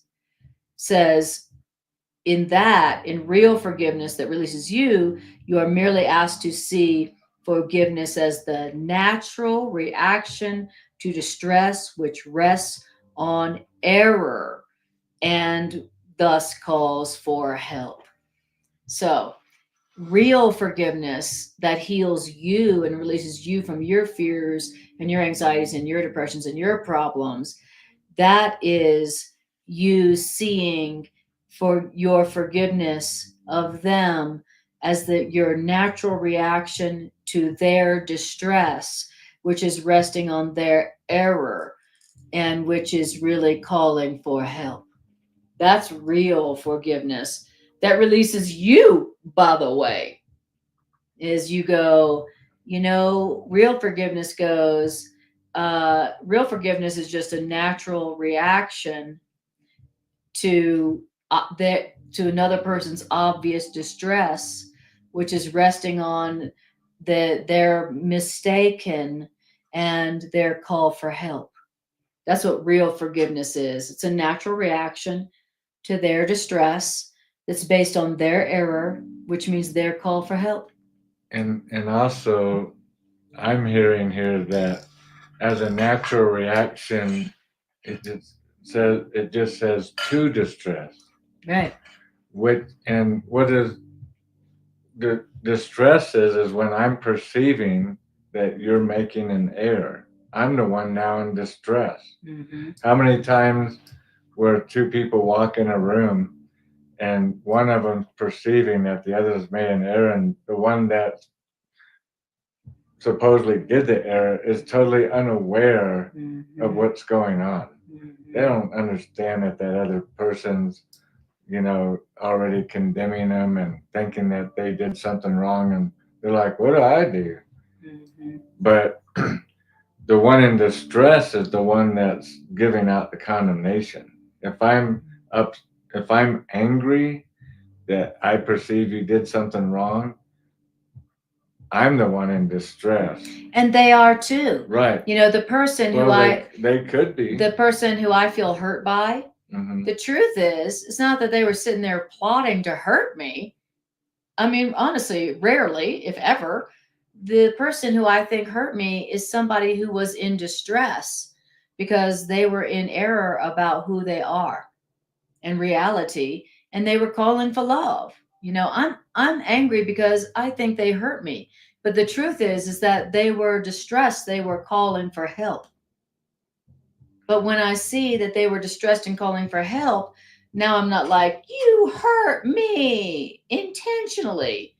Speaker 1: says in real forgiveness that releases you, you are merely asked to see forgiveness as the natural reaction to distress which rests on error and thus calls for help. So, real forgiveness that heals you and releases you from your fears and your anxieties and your depressions and your problems, that is you seeing for your forgiveness of them as your natural reaction to their distress, which is resting on their error and which is really calling for help. That's real forgiveness that releases you, by the way, is you go, real forgiveness goes, real forgiveness is just a natural reaction to to another person's obvious distress, which is resting on their mistaken and their call for help. That's what real forgiveness is. It's a natural reaction to their distress that's based on their error, which means their call for help.
Speaker 2: And also, I'm hearing here that as a natural reaction, it just says to distress.
Speaker 1: Right.
Speaker 2: What is the distress is when I'm perceiving that you're making an error. I'm the one now in distress.
Speaker 1: Mm-hmm.
Speaker 2: How many times where two people walk in a room and one of them's perceiving that the other's made an error, and the one that supposedly did the error is totally unaware
Speaker 1: Mm-hmm.
Speaker 2: of what's going on.
Speaker 1: Mm-hmm.
Speaker 2: They don't understand that other person's, already condemning them and thinking that they did something wrong, and they're like, what do I do?
Speaker 1: Mm-hmm.
Speaker 2: But the one in distress is the one that's giving out the condemnation. If I'm angry that I perceive you did something wrong, I'm the one in distress.
Speaker 1: And they are too.
Speaker 2: Right.
Speaker 1: The person
Speaker 2: they could be.
Speaker 1: The person who I feel hurt by,
Speaker 2: mm-hmm.
Speaker 1: The truth is, it's not that they were sitting there plotting to hurt me. I mean, honestly, rarely, if ever, the person who I think hurt me is somebody who was in distress because they were in error about who they are in reality, and they were calling for love. I'm angry because I think they hurt me. But the truth is that they were distressed. They were calling for help. But when I see that they were distressed and calling for help, now I'm not like, you hurt me intentionally,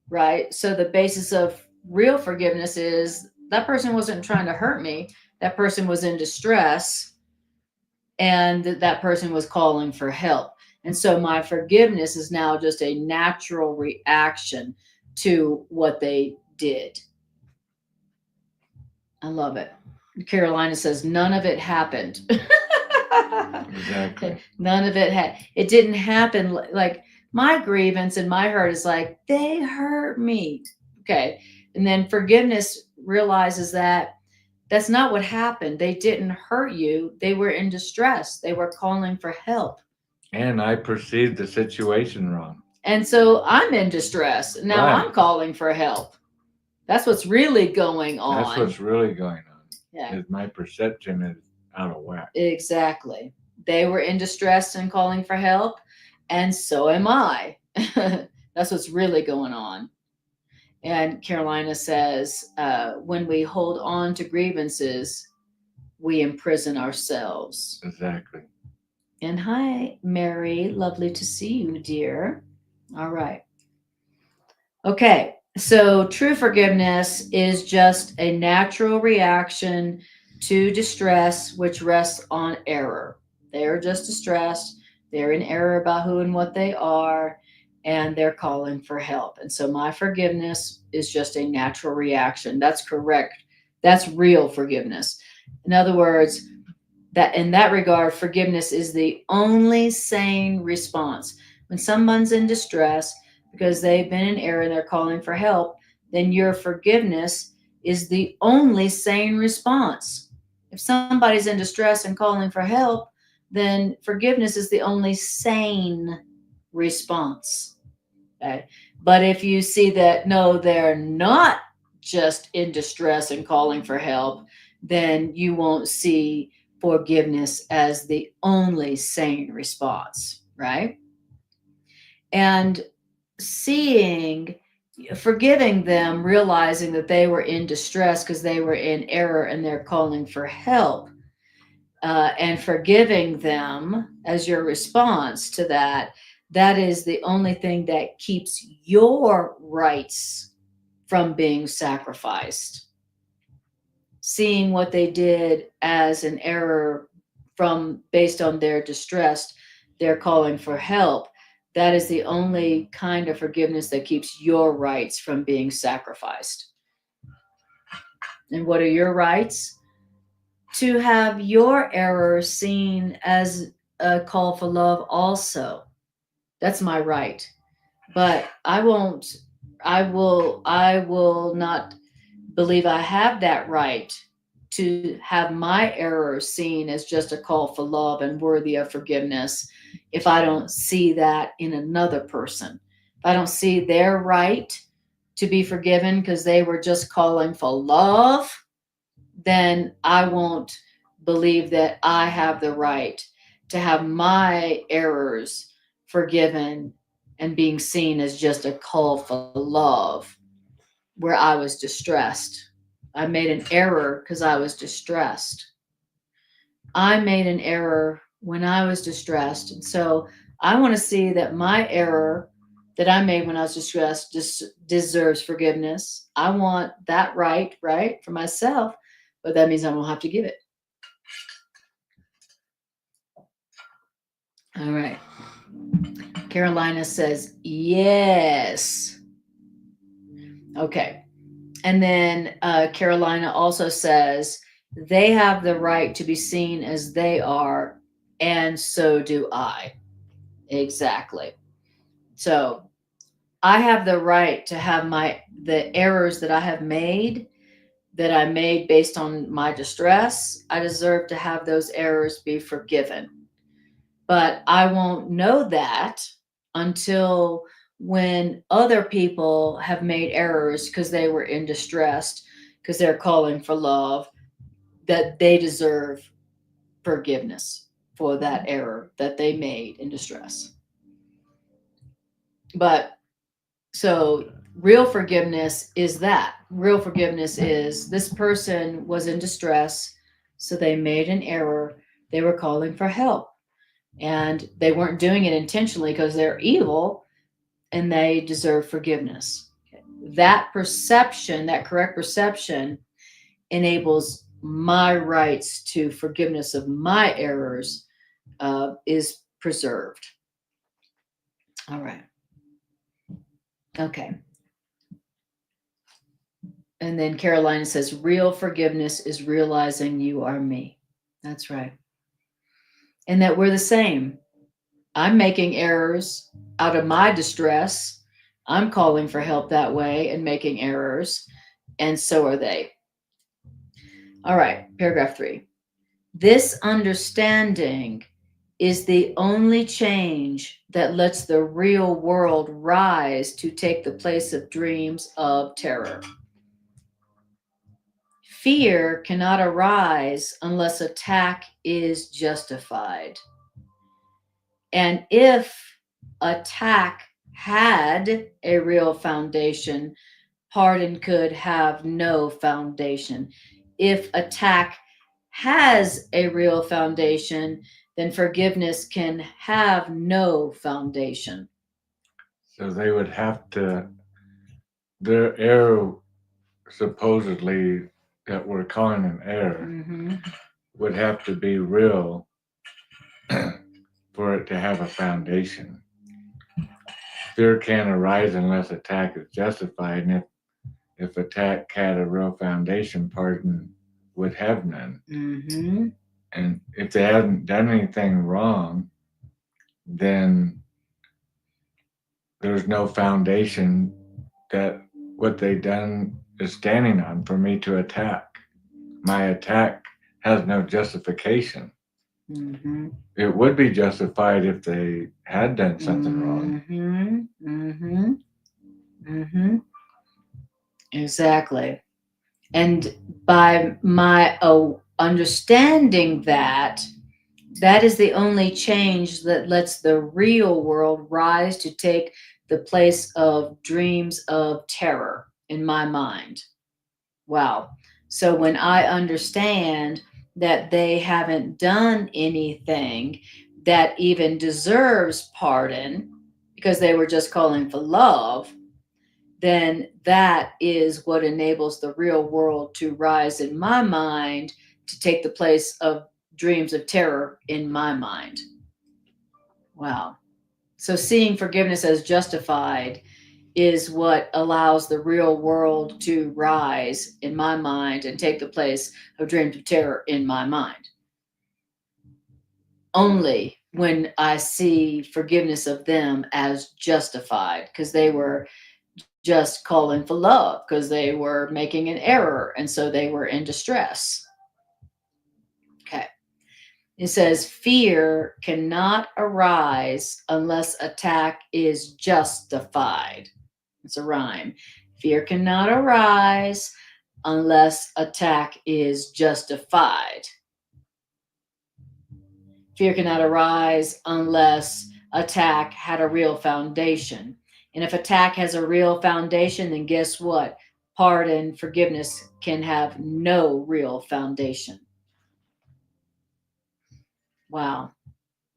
Speaker 1: right? So the basis of real forgiveness is that person wasn't trying to hurt me. That person was in distress, and that person was calling for help. And so my forgiveness is now just a natural reaction to what they did. I love it. Carolina says, none of it happened.
Speaker 2: Exactly.
Speaker 1: None of it didn't happen. Like my grievance and my hurt is like, they hurt me. Okay. And then forgiveness realizes that that's not what happened. They didn't hurt you. They were in distress. They were calling for help.
Speaker 2: And I perceived the situation wrong.
Speaker 1: And so I'm in distress. Now
Speaker 2: Right.
Speaker 1: I'm calling for help. That's what's really going
Speaker 2: That's
Speaker 1: on.
Speaker 2: what's really going on.
Speaker 1: Yeah,
Speaker 2: Is my perception is out of whack.
Speaker 1: exactly. They were in distress and calling for help, and so am I. That's what's really going on. And Carolina says, when we hold on to grievances, we imprison ourselves.
Speaker 2: Exactly.
Speaker 1: And hi, Mary. Lovely to see you, dear. All right. Okay. So true forgiveness is just a natural reaction to distress, which rests on error. They are just distressed. They're in error about who and what they are, and they're calling for help. And so my forgiveness is just a natural reaction. That's correct. That's real forgiveness. In other words, that in that regard, forgiveness is the only sane response. When someone's in distress because they've been in error and they're calling for help, then your forgiveness is the only sane response. If somebody's in distress and calling for help, then forgiveness is the only sane response. Okay? But if you see that no, they're not just in distress and calling for help, then you won't see forgiveness as the only sane response, right? And seeing, forgiving them, realizing that they were in distress because they were in error and they're calling for help, and forgiving them as your response to that, that is the only thing that keeps your rights from being sacrificed. Seeing what they did as an error from based on their distress, they're calling for help. That is the only kind of forgiveness that keeps your rights from being sacrificed. And what are your rights? To have your error seen as a call for love also. That's my right. But I will not believe I have that right to have my error seen as just a call for love and worthy of forgiveness if I don't see that in another person. If I don't see their right to be forgiven because they were just calling for love, then I won't believe that I have the right to have my errors forgiven and being seen as just a call for love where I was distressed. I made an error because I was distressed. I made an error when I was distressed. And so I want to see that my error that I made when I was distressed deserves forgiveness. I want that right, for myself, but that means I won't have to give it. All right. Carolina says, yes. Okay. And then Carolina also says, they have the right to be seen as they are, and so do I. Exactly. So I have the right to have the errors that I have made, that I made based on my distress. I deserve to have those errors be forgiven. But I won't know that until when other people have made errors because they were in distress, because they're calling for love, that they deserve forgiveness for that error that they made in distress. But so real forgiveness is that. Real forgiveness is this person was in distress, so they made an error. They were calling for help. And they weren't doing it intentionally because they're evil and they deserve forgiveness. That perception, that correct perception, enables my rights to forgiveness of my errors is preserved. All right. Okay. And then Carolina says, real forgiveness is realizing you are me. That's right. And that we're the same. I'm making errors out of my distress. I'm calling for help that way and making errors, and so are they. All right, paragraph 3. This understanding is the only change that lets the real world rise to take the place of dreams of terror. Fear cannot arise unless attack is justified. And if attack had a real foundation, pardon could have no foundation. If attack has a real foundation, then forgiveness can have no foundation.
Speaker 2: So they would have to, their error, supposedly, that we're calling an error, would have to be real for it to have a foundation. Fear can't arise unless attack is justified, and if attack had a real foundation, pardon would have none. And if they hadn't done anything wrong, then there's no foundation that what they done is standing on for me to attack. My attack has no justification. It would be justified if they had done something wrong.
Speaker 1: Exactly. And by my understanding that, that is the only change that lets the real world rise to take the place of dreams of terror in my mind. Wow. So when I understand that they haven't done anything that even deserves pardon because they were just calling for love, then that is what enables the real world to rise in my mind to take the place of dreams of terror in my mind. Wow. So seeing forgiveness as justified is what allows the real world to rise in my mind and take the place of dreams of terror in my mind. Only when I see forgiveness of them as justified, because they were just calling for love, because they were making an error, and so they were in distress. Okay. It says, fear cannot arise unless attack is justified. It's a rhyme. Fear cannot arise unless attack is justified. Fear cannot arise unless attack had a real foundation. And if attack has a real foundation, then guess what? Pardon, forgiveness can have no real foundation. Wow.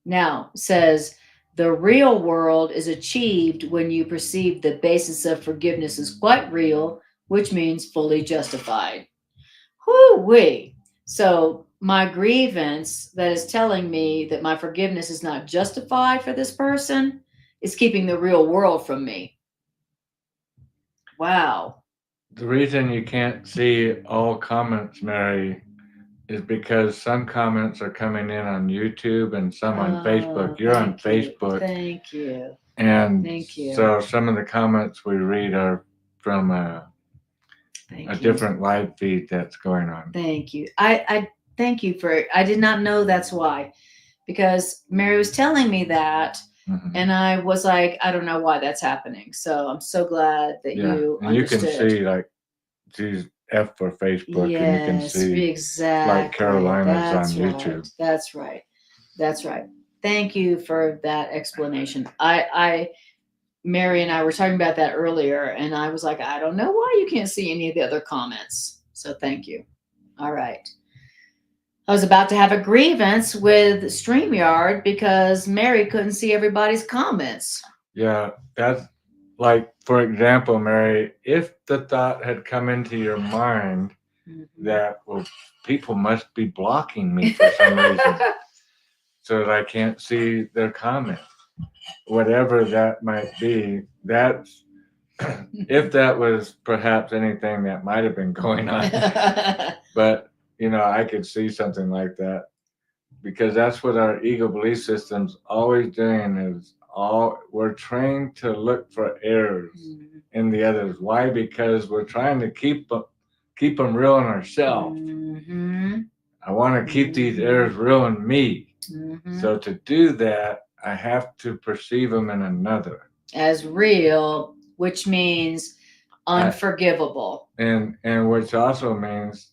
Speaker 1: Now, says, the real world is achieved when you perceive the basis of forgiveness is quite real, which means fully justified. Whoo-wee. So my grievance that is telling me that my forgiveness is not justified for this person is keeping the real world from me. Wow.
Speaker 2: The reason you can't see all comments, Mary, is because some comments are coming in on YouTube and some on Facebook. You're on Facebook.
Speaker 1: Thank you.
Speaker 2: And
Speaker 1: thank you.
Speaker 2: So some of the comments we read are from a different live feed that's going on.
Speaker 1: Thank you. I thank you for it. I did not know that's why, because Mary was telling me that, and I was like, I don't know why that's happening. So I'm so glad that you understood.
Speaker 2: You can see, like, she's F for Facebook,
Speaker 1: yes,
Speaker 2: and you can see
Speaker 1: exactly.
Speaker 2: like Carolina's on YouTube.
Speaker 1: That's right. That's right. Thank you for that explanation. Mary and I were talking about that earlier, and I was like, I don't know why you can't see any of the other comments. So thank you. All right. I was about to have a grievance with StreamYard because Mary couldn't see everybody's comments.
Speaker 2: Yeah, that's like, for example, Mary, if the thought had come into your mind that, well, people must be blocking me for some reason so that I can't see their comments, whatever that might be, that's, if that was perhaps anything that might have been going on. But, you know, I could see something like that, because that's what our ego belief system's always doing, is we're trained to look for errors in the others. Why? Because we're trying to keep them real in ourselves. I want to keep these errors real in me. So to do that, I have to perceive them in another.
Speaker 1: As real, which means unforgivable.
Speaker 2: And which also means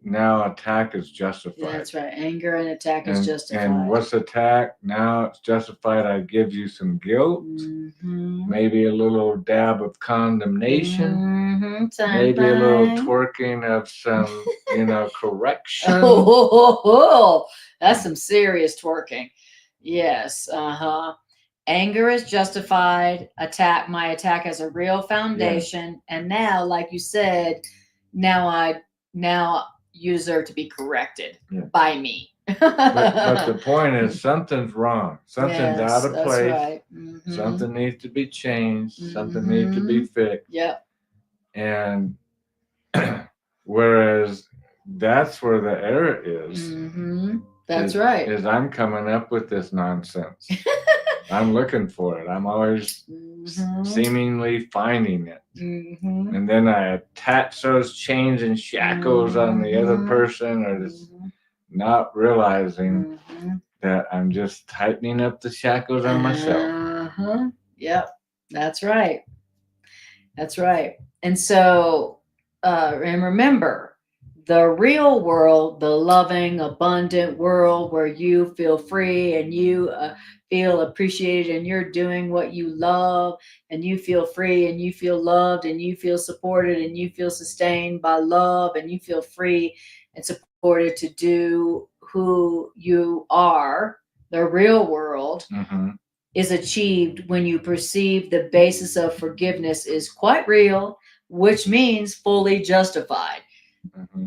Speaker 2: now attack is justified.
Speaker 1: That's right. Anger and attack is justified.
Speaker 2: And what's attack? Now it's justified. I give you some guilt, maybe a little dab of condemnation, maybe a little twerking of some, correction.
Speaker 1: That's some serious twerking. Yes. Anger is justified. My attack has a real foundation. Yeah. And now, like you said, now you deserve to be corrected by me.
Speaker 2: but the point is, something's wrong. Something's out of place.
Speaker 1: Right.
Speaker 2: Something needs to be changed. Something needs to be fixed.
Speaker 1: Yep.
Speaker 2: And whereas that's where the error is.
Speaker 1: That's right.
Speaker 2: Is I'm coming up with this nonsense. I'm looking for it. I'm always seemingly finding it. And then I attach those chains and shackles on the other person, or just not realizing that I'm just tightening up the shackles on myself.
Speaker 1: Yep. That's right. That's right. And so, and remember, the real world, the loving, abundant world where you feel free and you feel appreciated and you're doing what you love and you feel free and you feel loved and you feel supported and you feel sustained by love and you feel free and supported to do who you are. The real world is achieved when you perceive the basis of forgiveness is quite real, which means fully justified.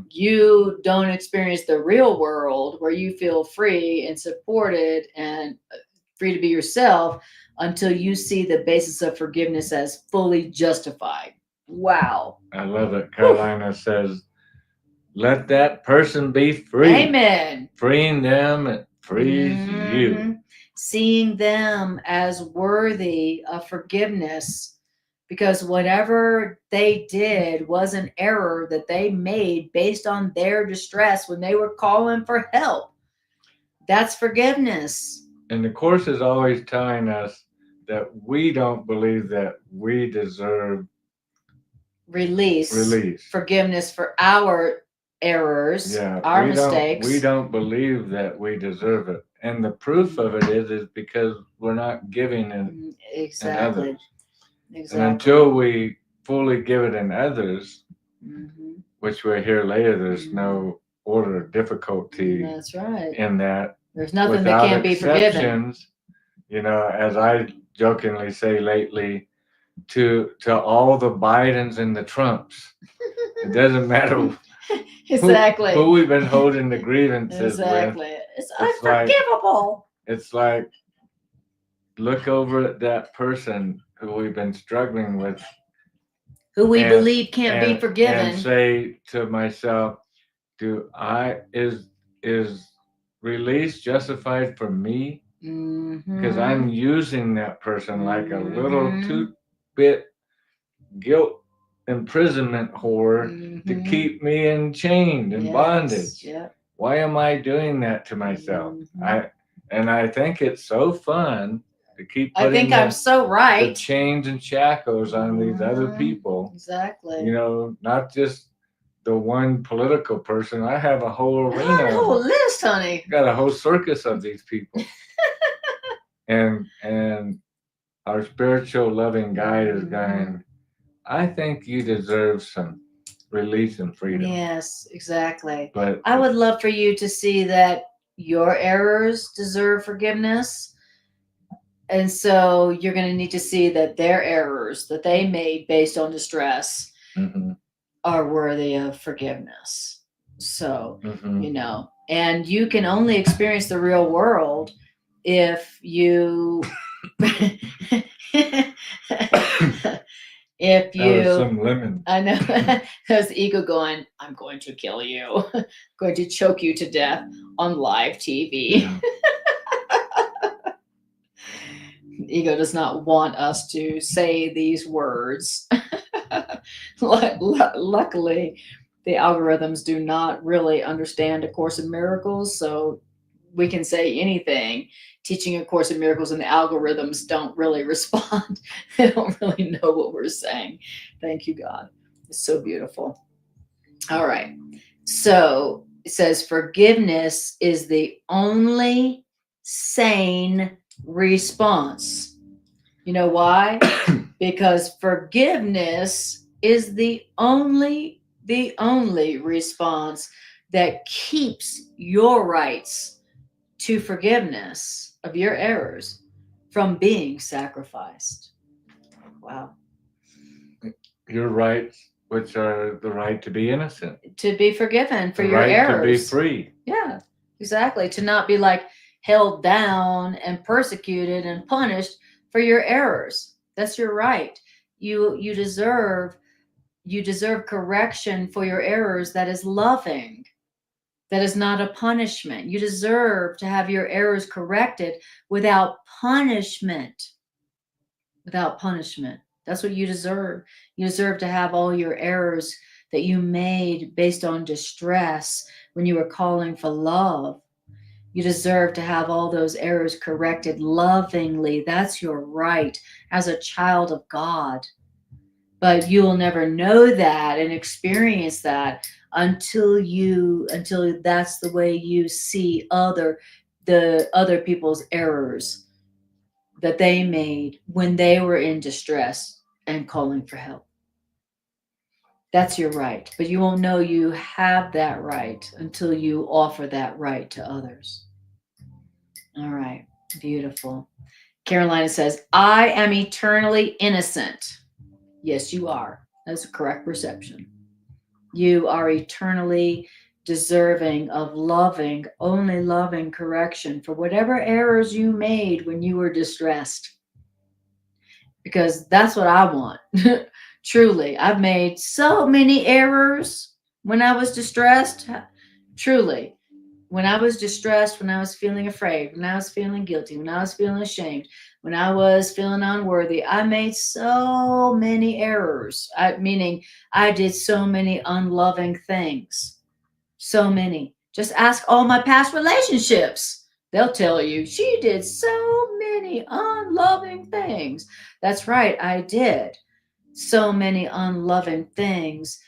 Speaker 1: You don't experience the real world where you feel free and supported and free to be yourself until you see the basis of forgiveness as fully justified. Wow.
Speaker 2: I love it. Carolina says, let that person be free.
Speaker 1: Amen.
Speaker 2: Freeing them, it frees you.
Speaker 1: Seeing them as worthy of forgiveness, because whatever they did was an error that they made based on their distress when they were calling for help. That's forgiveness.
Speaker 2: And the Course is always telling us that we don't believe that we deserve
Speaker 1: release. Forgiveness for our errors, our mistakes.
Speaker 2: We don't believe that we deserve it. And the proof of it is because we're not giving it in others. Exactly. And until we fully give it in others, which we'll hear later, there's no order of difficulty.
Speaker 1: That's right.
Speaker 2: In that.
Speaker 1: There's nothing that can't be forgiven.
Speaker 2: As I jokingly say lately, to all the Bidens and the Trumps, it doesn't matter
Speaker 1: exactly
Speaker 2: who we've been holding the grievances
Speaker 1: with. It's unforgivable.
Speaker 2: It's like look over at that person who we've been struggling with,
Speaker 1: who we believe can't be forgiven,
Speaker 2: and say to myself, is release justified for me? Because I'm using that person like a little 2-bit guilt imprisonment whore to keep me enchained and bondage.
Speaker 1: Yep.
Speaker 2: Why am I doing that to myself? I think it's so fun to keep putting
Speaker 1: I'm so right.
Speaker 2: The chains and shackles on these other people.
Speaker 1: Exactly.
Speaker 2: Not just the one political person. I have a whole arena.
Speaker 1: A whole list, honey.
Speaker 2: Got a whole circus of these people. and our spiritual loving guide is going, I think you deserve some release and freedom.
Speaker 1: Yes, exactly.
Speaker 2: But
Speaker 1: I would love for you to see that your errors deserve forgiveness. And so you're going to need to see that their errors that they made based on distress are worthy of forgiveness. So, and you can only experience the real world if you if you
Speaker 2: some lemon.
Speaker 1: I know there's the ego going, I'm going to kill you. I'm going to choke you to death on live TV. Yeah. Ego does not want us to say these words. Luckily, the algorithms do not really understand A Course in Miracles, so we can say anything. Teaching A Course in Miracles and the algorithms don't really respond. They don't really know what we're saying. Thank you, God. It's so beautiful. All right. So it says forgiveness is the only sane response. You know why? Because forgiveness is the only response that keeps your rights to forgiveness of your errors from being sacrificed. Wow.
Speaker 2: Your rights, which are the right to be innocent,
Speaker 1: To be forgiven for
Speaker 2: the
Speaker 1: your
Speaker 2: right
Speaker 1: errors.
Speaker 2: to be free.
Speaker 1: Yeah, exactly. To not be like held down and persecuted and punished for your errors. That's your right. You deserve correction for your errors that is loving. That is not a punishment. You deserve to have your errors corrected without punishment. Without punishment. That's what you deserve. You deserve to have all your errors that you made based on distress when you were calling for love. You deserve to have all those errors corrected lovingly. That's your right as a child of God. But you will never know that and experience that until that's the way you see the other people's errors that they made when they were in distress and calling for help. That's your right. But you won't know you have that right until you offer that right to others. All right. Beautiful. Carolina says, I am eternally innocent. Yes, you are. That's a correct perception. You are eternally deserving of only loving correction for whatever errors you made when you were distressed. Because that's what I want. Truly, I've made so many errors when I was distressed. Truly, when I was distressed, when I was feeling afraid, when I was feeling guilty, when I was feeling ashamed, when I was feeling unworthy, I made so many errors. Meaning I did so many unloving things. So many. Just ask all my past relationships. They'll tell you she did so many unloving things. That's right, I did so many unloving things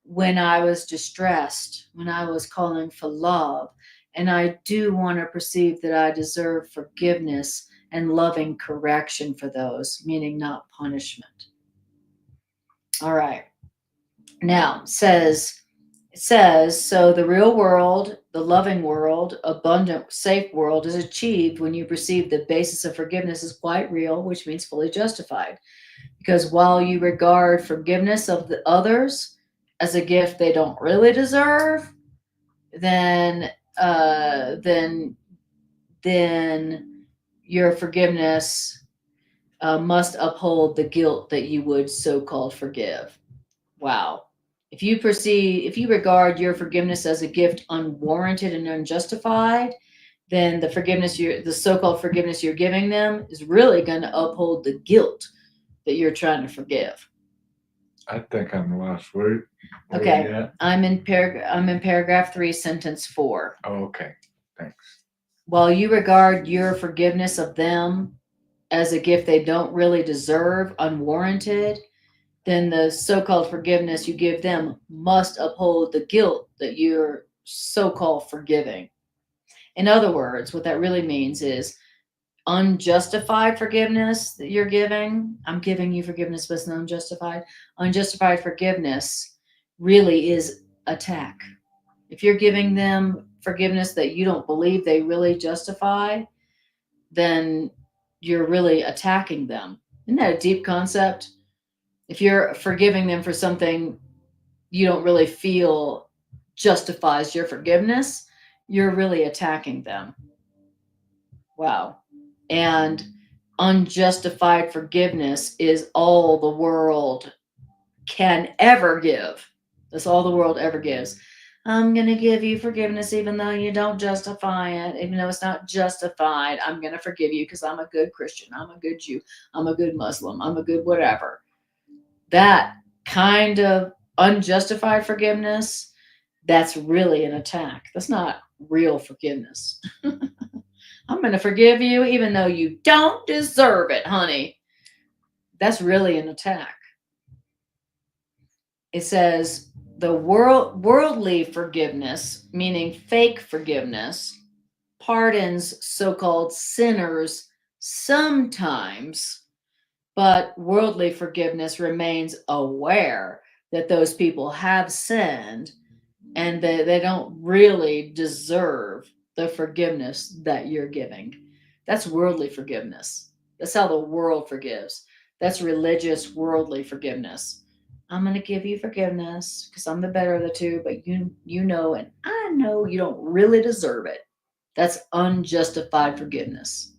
Speaker 1: when I was distressed, when I was calling for love. And I do want to perceive that I deserve forgiveness and loving correction for those, meaning not punishment. All right. Now, it says, so the real world, the loving world, abundant, safe world is achieved when you perceive the basis of forgiveness is quite real, which means fully justified. Because while you regard forgiveness of the others as a gift they don't really deserve, then your forgiveness must uphold the guilt that you would so-called forgive. Wow. If you regard your forgiveness as a gift unwarranted and unjustified, then the so-called forgiveness you're giving them is really going to uphold the guilt that you're trying to forgive.
Speaker 2: I think I'm lost. Where
Speaker 1: Okay. I'm in paragraph 3, sentence 4.
Speaker 2: Oh, okay. Thanks.
Speaker 1: While you regard your forgiveness of them as a gift they don't really deserve, unwarranted, then the so-called forgiveness you give them must uphold the guilt that you're so-called forgiving. In other words, what that really means is unjustified forgiveness that you're giving. I'm giving you forgiveness, but it's not unjustified. Unjustified forgiveness really is attack. If you're giving them forgiveness that you don't believe they really justify, then you're really attacking them. Isn't that a deep concept? If you're forgiving them for something you don't really feel justifies your forgiveness, you're really attacking them. Wow. And unjustified forgiveness is all the world can ever give. That's all the world ever gives. I'm going to give you forgiveness even though you don't justify it, even though it's not justified. I'm going to forgive you because I'm a good Christian. I'm a good Jew. I'm a good Muslim. I'm a good whatever. That kind of unjustified forgiveness, that's really an attack. That's not real forgiveness. I'm going to forgive you even though you don't deserve it, honey. That's really an attack. It says the worldly forgiveness, meaning fake forgiveness, pardons so-called sinners sometimes, but worldly forgiveness remains aware that those people have sinned and that they don't really deserve the forgiveness that you're giving. That's worldly forgiveness. That's how the world forgives. That's religious, worldly forgiveness. I'm going to give you forgiveness because I'm the better of the two, but you know, and I know you don't really deserve it. That's unjustified forgiveness.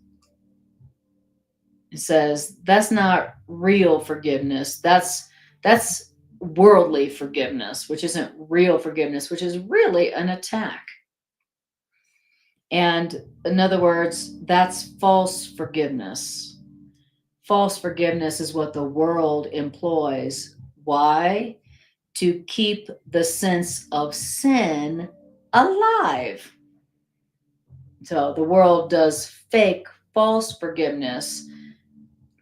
Speaker 1: It says that's not real forgiveness. That's worldly forgiveness, which isn't real forgiveness, which is really an attack. And in other words, that's false forgiveness. False forgiveness is what the world employs. Why? To keep the sense of sin alive. So the world does fake, false forgiveness.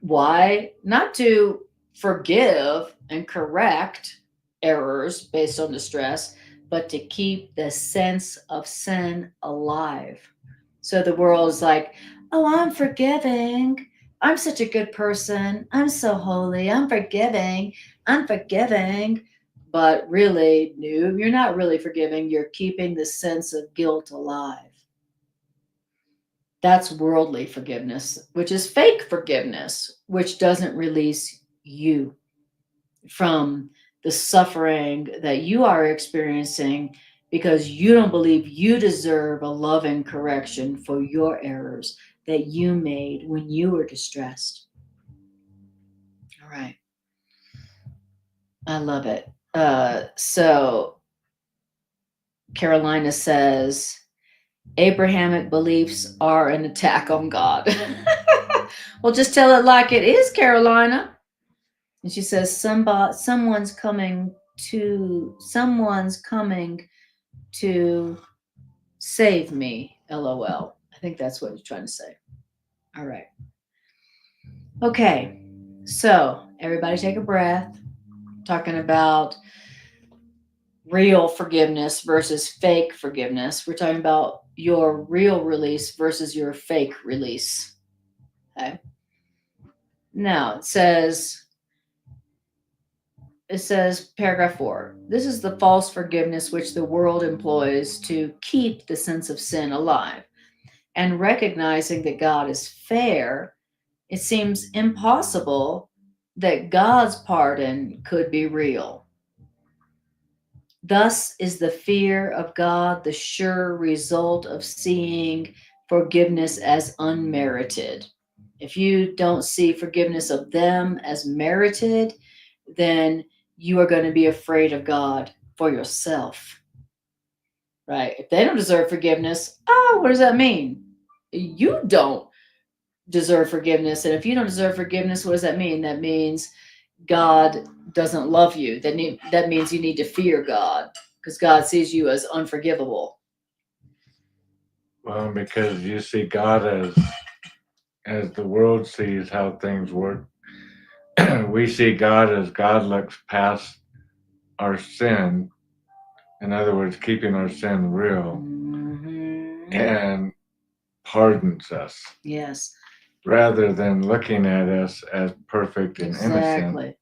Speaker 1: Why? Not to forgive and correct errors based on distress, but to keep the sense of sin alive. So the world is like, oh, I'm forgiving. I'm such a good person. I'm so holy. I'm forgiving. I'm forgiving. But really, no, you're not really forgiving. You're keeping the sense of guilt alive. That's worldly forgiveness, which is fake forgiveness, which doesn't release you from the suffering that you are experiencing because you don't believe you deserve a loving correction for your errors that you made when you were distressed. All right. I love it. So Carolina says, Abrahamic beliefs are an attack on God. Well, just tell it like it is, Carolina. And she says, someone's coming to save me. LOL. I think that's what he's trying to say. All right. Okay. So everybody take a breath. Talking about real forgiveness versus fake forgiveness. We're talking about your real release versus your fake release. Okay. Now it says paragraph 4. This is the false forgiveness which the world employs to keep the sense of sin alive. And recognizing that God is fair, it seems impossible that God's pardon could be real. Thus is the fear of God the sure result of seeing forgiveness as unmerited. If you don't see forgiveness of them as merited, then you are going to be afraid of God for yourself. Right? If they don't deserve forgiveness, what does that mean? You don't deserve forgiveness. And if you don't deserve forgiveness, what does that mean? That means God doesn't love you. That means you need to fear God because God sees you as unforgivable.
Speaker 2: Well, because you see God as the world sees how things work. We see God as God looks past our sin. In other words, keeping our sin real and pardons us.
Speaker 1: Yes.
Speaker 2: Rather than looking at us as perfect and innocent.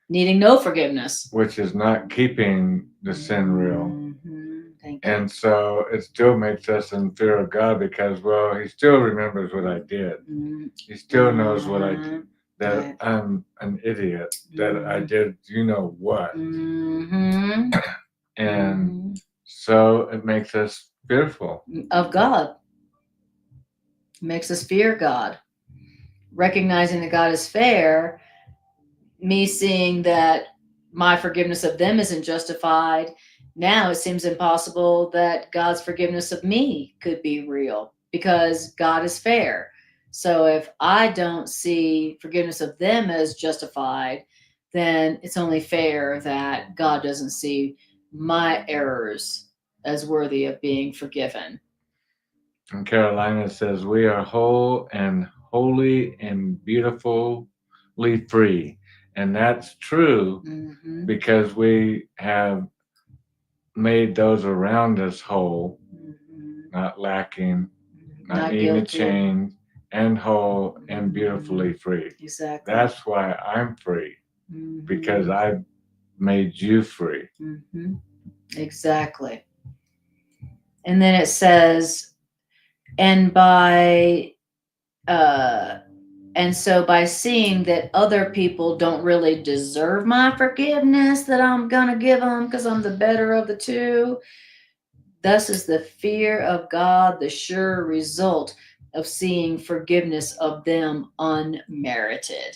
Speaker 1: Needing no forgiveness.
Speaker 2: Which is not keeping the sin real.
Speaker 1: Thank you.
Speaker 2: And so it still makes us in fear of God because, well, he still remembers what I did. He still knows what I did. That I'm an idiot. That I did you know what. And so it makes us fearful.
Speaker 1: Of God. It makes us fear God. Recognizing that God is fair, me seeing that my forgiveness of them isn't justified, now it seems impossible that God's forgiveness of me could be real because God is fair. So if I don't see forgiveness of them as justified, then it's only fair that God doesn't see my errors as worthy of being forgiven.
Speaker 2: And Carolina says, we are whole and holy and beautifully free. And that's true
Speaker 1: Mm-hmm.
Speaker 2: because we have made those around us whole, not lacking, not needing to change, and whole and beautifully free.
Speaker 1: Exactly.
Speaker 2: That's why I'm free, because I made you free.
Speaker 1: Exactly. And then it says, and so by seeing that other people don't really deserve my forgiveness that I'm gonna give them because I'm the better of the two, thus is the fear of God the sure result of seeing forgiveness of them unmerited.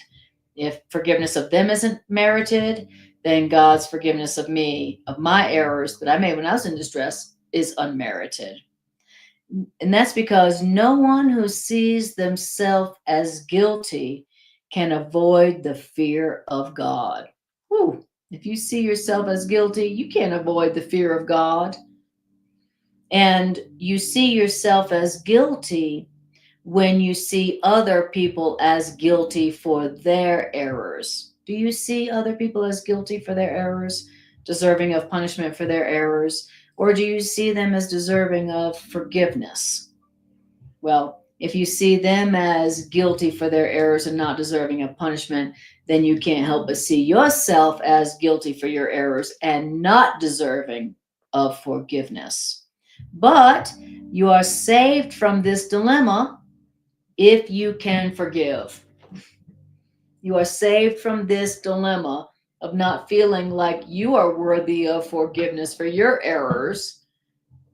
Speaker 1: If forgiveness of them isn't merited, then God's forgiveness of me, of my errors that I made when I was in distress, is unmerited. And that's because no one who sees themselves as guilty can avoid the fear of God. Whew. If you see yourself as guilty, you can't avoid the fear of God. And you see yourself as guilty when you see other people as guilty for their errors. Do you see other people as guilty for their errors, deserving of punishment for their errors? Or do you see them as deserving of forgiveness? Well, if you see them as guilty for their errors and not deserving of punishment, then you can't help but see yourself as guilty for your errors and not deserving of forgiveness. But you are saved from this dilemma if you can forgive. You are saved from this dilemma of not feeling like you are worthy of forgiveness for your errors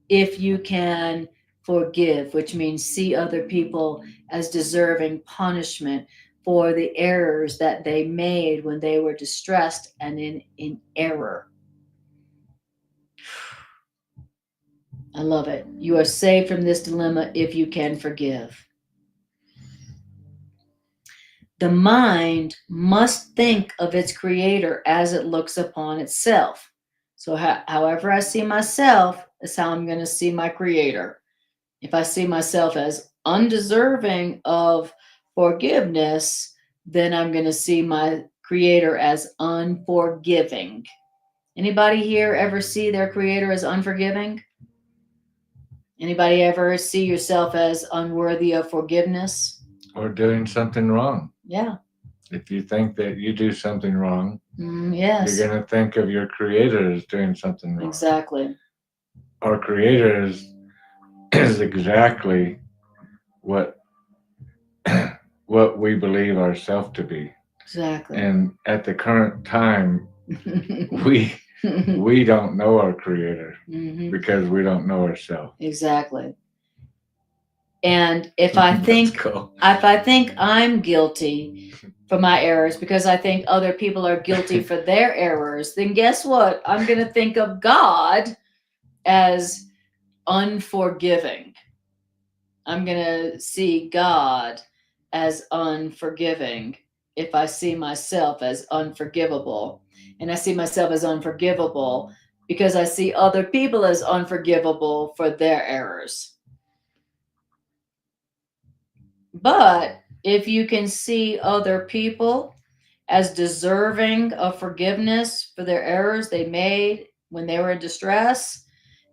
Speaker 1: if you can forgive, which means see other people as deserving punishment for the errors that they made when they were distressed and in error. I love it. You are saved from this dilemma if you can forgive. The mind must think of its creator as it looks upon itself. So however I see myself is how I'm going to see my creator. If I see myself as undeserving of forgiveness, then I'm going to see my creator as unforgiving. Anybody here ever see their creator as unforgiving? Anybody ever see yourself as unworthy of forgiveness?
Speaker 2: Or doing something wrong.
Speaker 1: Yeah.
Speaker 2: If you think that you do something wrong,
Speaker 1: yes,
Speaker 2: you're going to think of your creator as doing something wrong.
Speaker 1: Exactly.
Speaker 2: Our creator is exactly what what we believe ourselves to be.
Speaker 1: Exactly.
Speaker 2: And at the current time, we don't know our creator because we don't know ourselves.
Speaker 1: Exactly. And if I think I'm guilty for my errors because I think other people are guilty for their errors, then guess what? I'm going to think of God as unforgiving. I'm going to see God as unforgiving if I see myself as unforgivable. And I see myself as unforgivable because I see other people as unforgivable for their errors. But if you can see other people as deserving of forgiveness for their errors they made when they were in distress,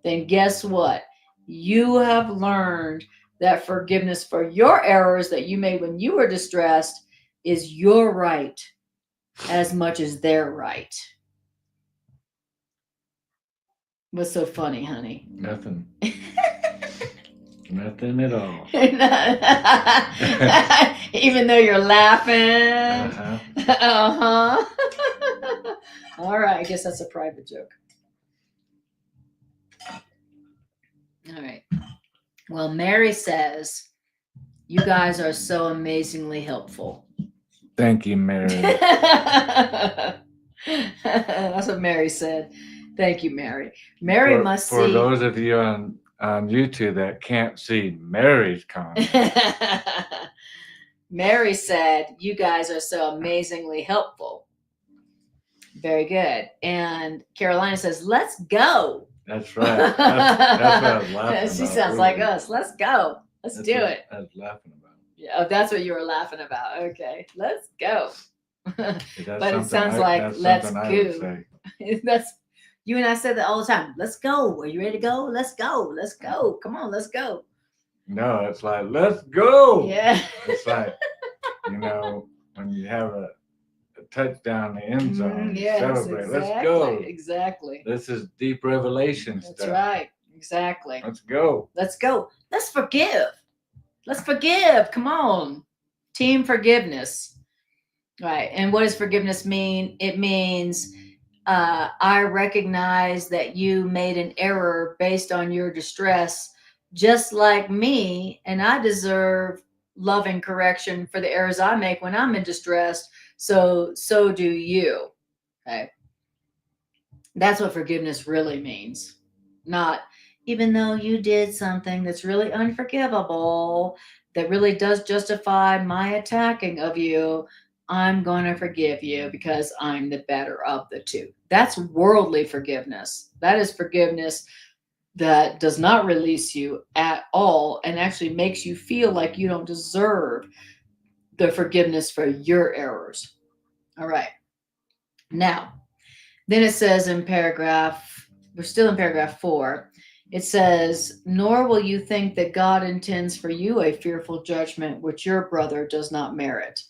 Speaker 1: then guess what? You have learned that forgiveness for your errors that you made when you were distressed is your right as much as their right. What's so funny, honey?
Speaker 2: Nothing. Nothing at all.
Speaker 1: Even though you're laughing. All right, I guess that's a private joke. All right. Well, Mary says, you guys are so amazingly helpful.
Speaker 2: Thank you, Mary.
Speaker 1: That's what Mary said. Thank you, Mary. Mary must see.
Speaker 2: For those of you on YouTube that can't see Mary's comment.
Speaker 1: Mary said, you guys are so amazingly helpful. Very good. And Carolina says, let's go.
Speaker 2: That's right. That's what I was laughing
Speaker 1: She
Speaker 2: about
Speaker 1: sounds like
Speaker 2: earlier.
Speaker 1: us. Let's go. Let's
Speaker 2: That's
Speaker 1: do
Speaker 2: what
Speaker 1: it.
Speaker 2: I was laughing about.
Speaker 1: Yeah, oh, that's what you were laughing about. Okay, let's go.
Speaker 2: That's
Speaker 1: But it sounds like
Speaker 2: that's
Speaker 1: let's
Speaker 2: something I would
Speaker 1: go.
Speaker 2: say.
Speaker 1: That's you and I said that all the time. Let's go. Are you ready to go? Let's go. Let's go. Come on, let's go.
Speaker 2: No, it's like, let's go.
Speaker 1: Yeah.
Speaker 2: It's like, when you have a touchdown in the end zone, you
Speaker 1: Yes,
Speaker 2: celebrate.
Speaker 1: exactly.
Speaker 2: Let's go.
Speaker 1: Exactly.
Speaker 2: This is deep revelation
Speaker 1: That's
Speaker 2: stuff.
Speaker 1: right. Exactly.
Speaker 2: Let's go.
Speaker 1: Let's go. Let's forgive. Let's forgive. Come on. Team forgiveness. Right. And what does forgiveness mean? It means I recognize that you made an error based on your distress, just like me, and I deserve loving correction for the errors I make when I'm in distress. So do you. Okay. That's what forgiveness really means. Not even though you did something that's really unforgivable, that really does justify my attacking of you, I'm going to forgive you because I'm the better of the two. That's worldly forgiveness. That is forgiveness that does not release you at all and actually makes you feel like you don't deserve the forgiveness for your errors. All right. Now, then it says we're still in paragraph 4. It says, nor will you think that God intends for you a fearful judgment which your brother does not merit.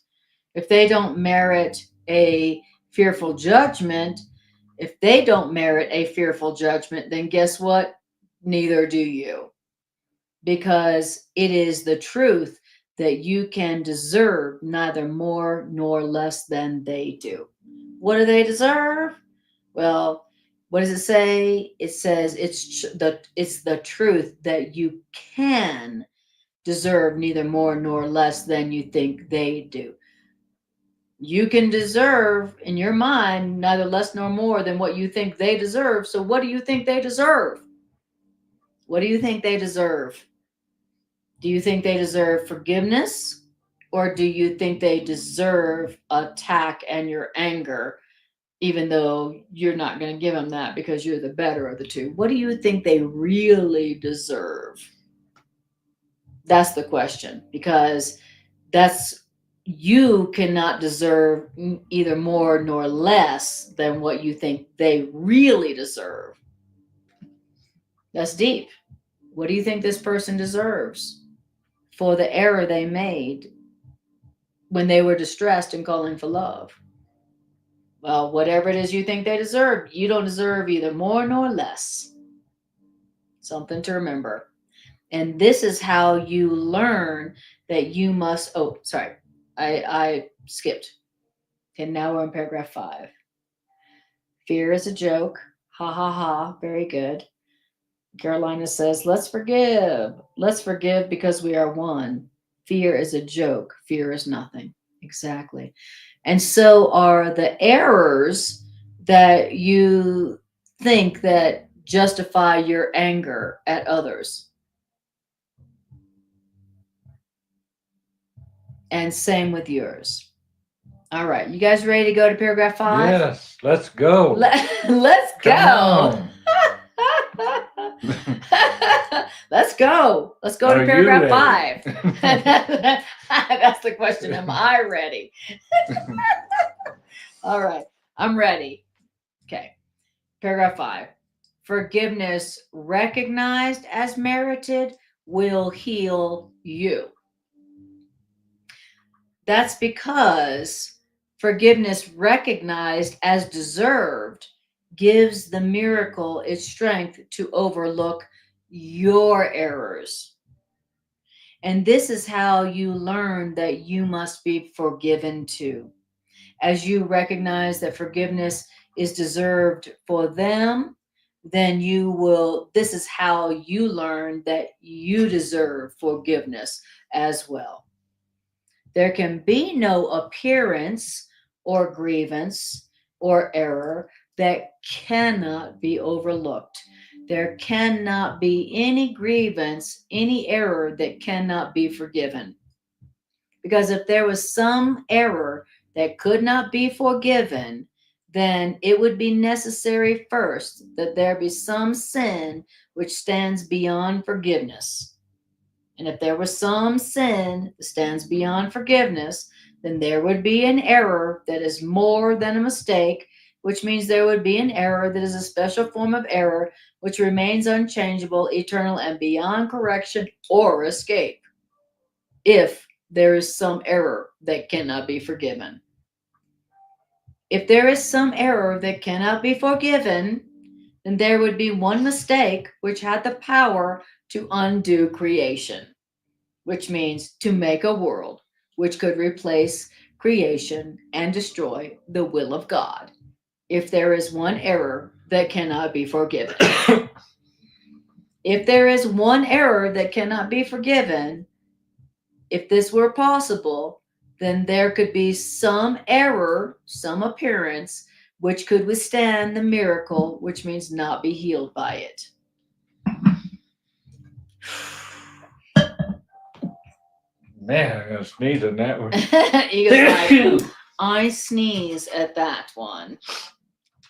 Speaker 1: If they don't merit a fearful judgment, then guess what? Neither do you. Because it is the truth that you can deserve neither more nor less than they do. What do they deserve? Well, what does it say? It says it's the truth that you can deserve neither more nor less than you think they do. You can deserve in your mind neither less nor more than what you think they deserve. So what do you think they deserve? What do you think they deserve? Do you think they deserve forgiveness? Or do you think they deserve attack and your anger, even though you're not going to give them that because you're the better of the two? What do you think they really deserve? That's the question, because you cannot deserve either more nor less than what you think they really deserve. That's deep. What do you think this person deserves for the error they made when they were distressed and calling for love? Well, whatever it is you think they deserve, you don't deserve either more nor less. Something to remember. And this is how you learn that you must. Oh, sorry. I skipped. Okay, now we're in paragraph 5. Fear is a joke. Ha ha ha. Very good. Carolina says, let's forgive. Let's forgive because we are one. Fear is a joke. Fear is nothing. Exactly. And so are the errors that you think that justify your anger at others. And same with yours. All right. You guys ready to go to paragraph 5?
Speaker 2: Yes, let's go.
Speaker 1: Let's go. Let's go. Let's go to paragraph 5. That's the question. Am I ready? All right. I'm ready. Okay. Paragraph 5. Forgiveness recognized as merited will heal you. That's because forgiveness recognized as deserved gives the miracle its strength to overlook your errors. And this is how you learn that you must be forgiven too. As you recognize that forgiveness is deserved for them, then this is how you learn that you deserve forgiveness as well. There can be no appearance or grievance or error that cannot be overlooked. There cannot be any grievance, any error that cannot be forgiven. Because if there was some error that could not be forgiven, then it would be necessary first that there be some sin which stands beyond forgiveness. And if there was some sin that stands beyond forgiveness, then there would be an error that is more than a mistake, which means there would be an error that is a special form of error which remains unchangeable, eternal, and beyond correction or escape, if there is some error that cannot be forgiven. If there is some error that cannot be forgiven, then there would be one mistake which had the power to undo creation, which means to make a world which could replace creation and destroy the will of God. If there is one error that cannot be forgiven. If there is one error that cannot be forgiven, if this were possible, then there could be some error, some appearance, which could withstand the miracle, which means not be healed by it.
Speaker 2: Man, I'm gonna sneeze on that one.
Speaker 1: You go like, I sneeze at that one.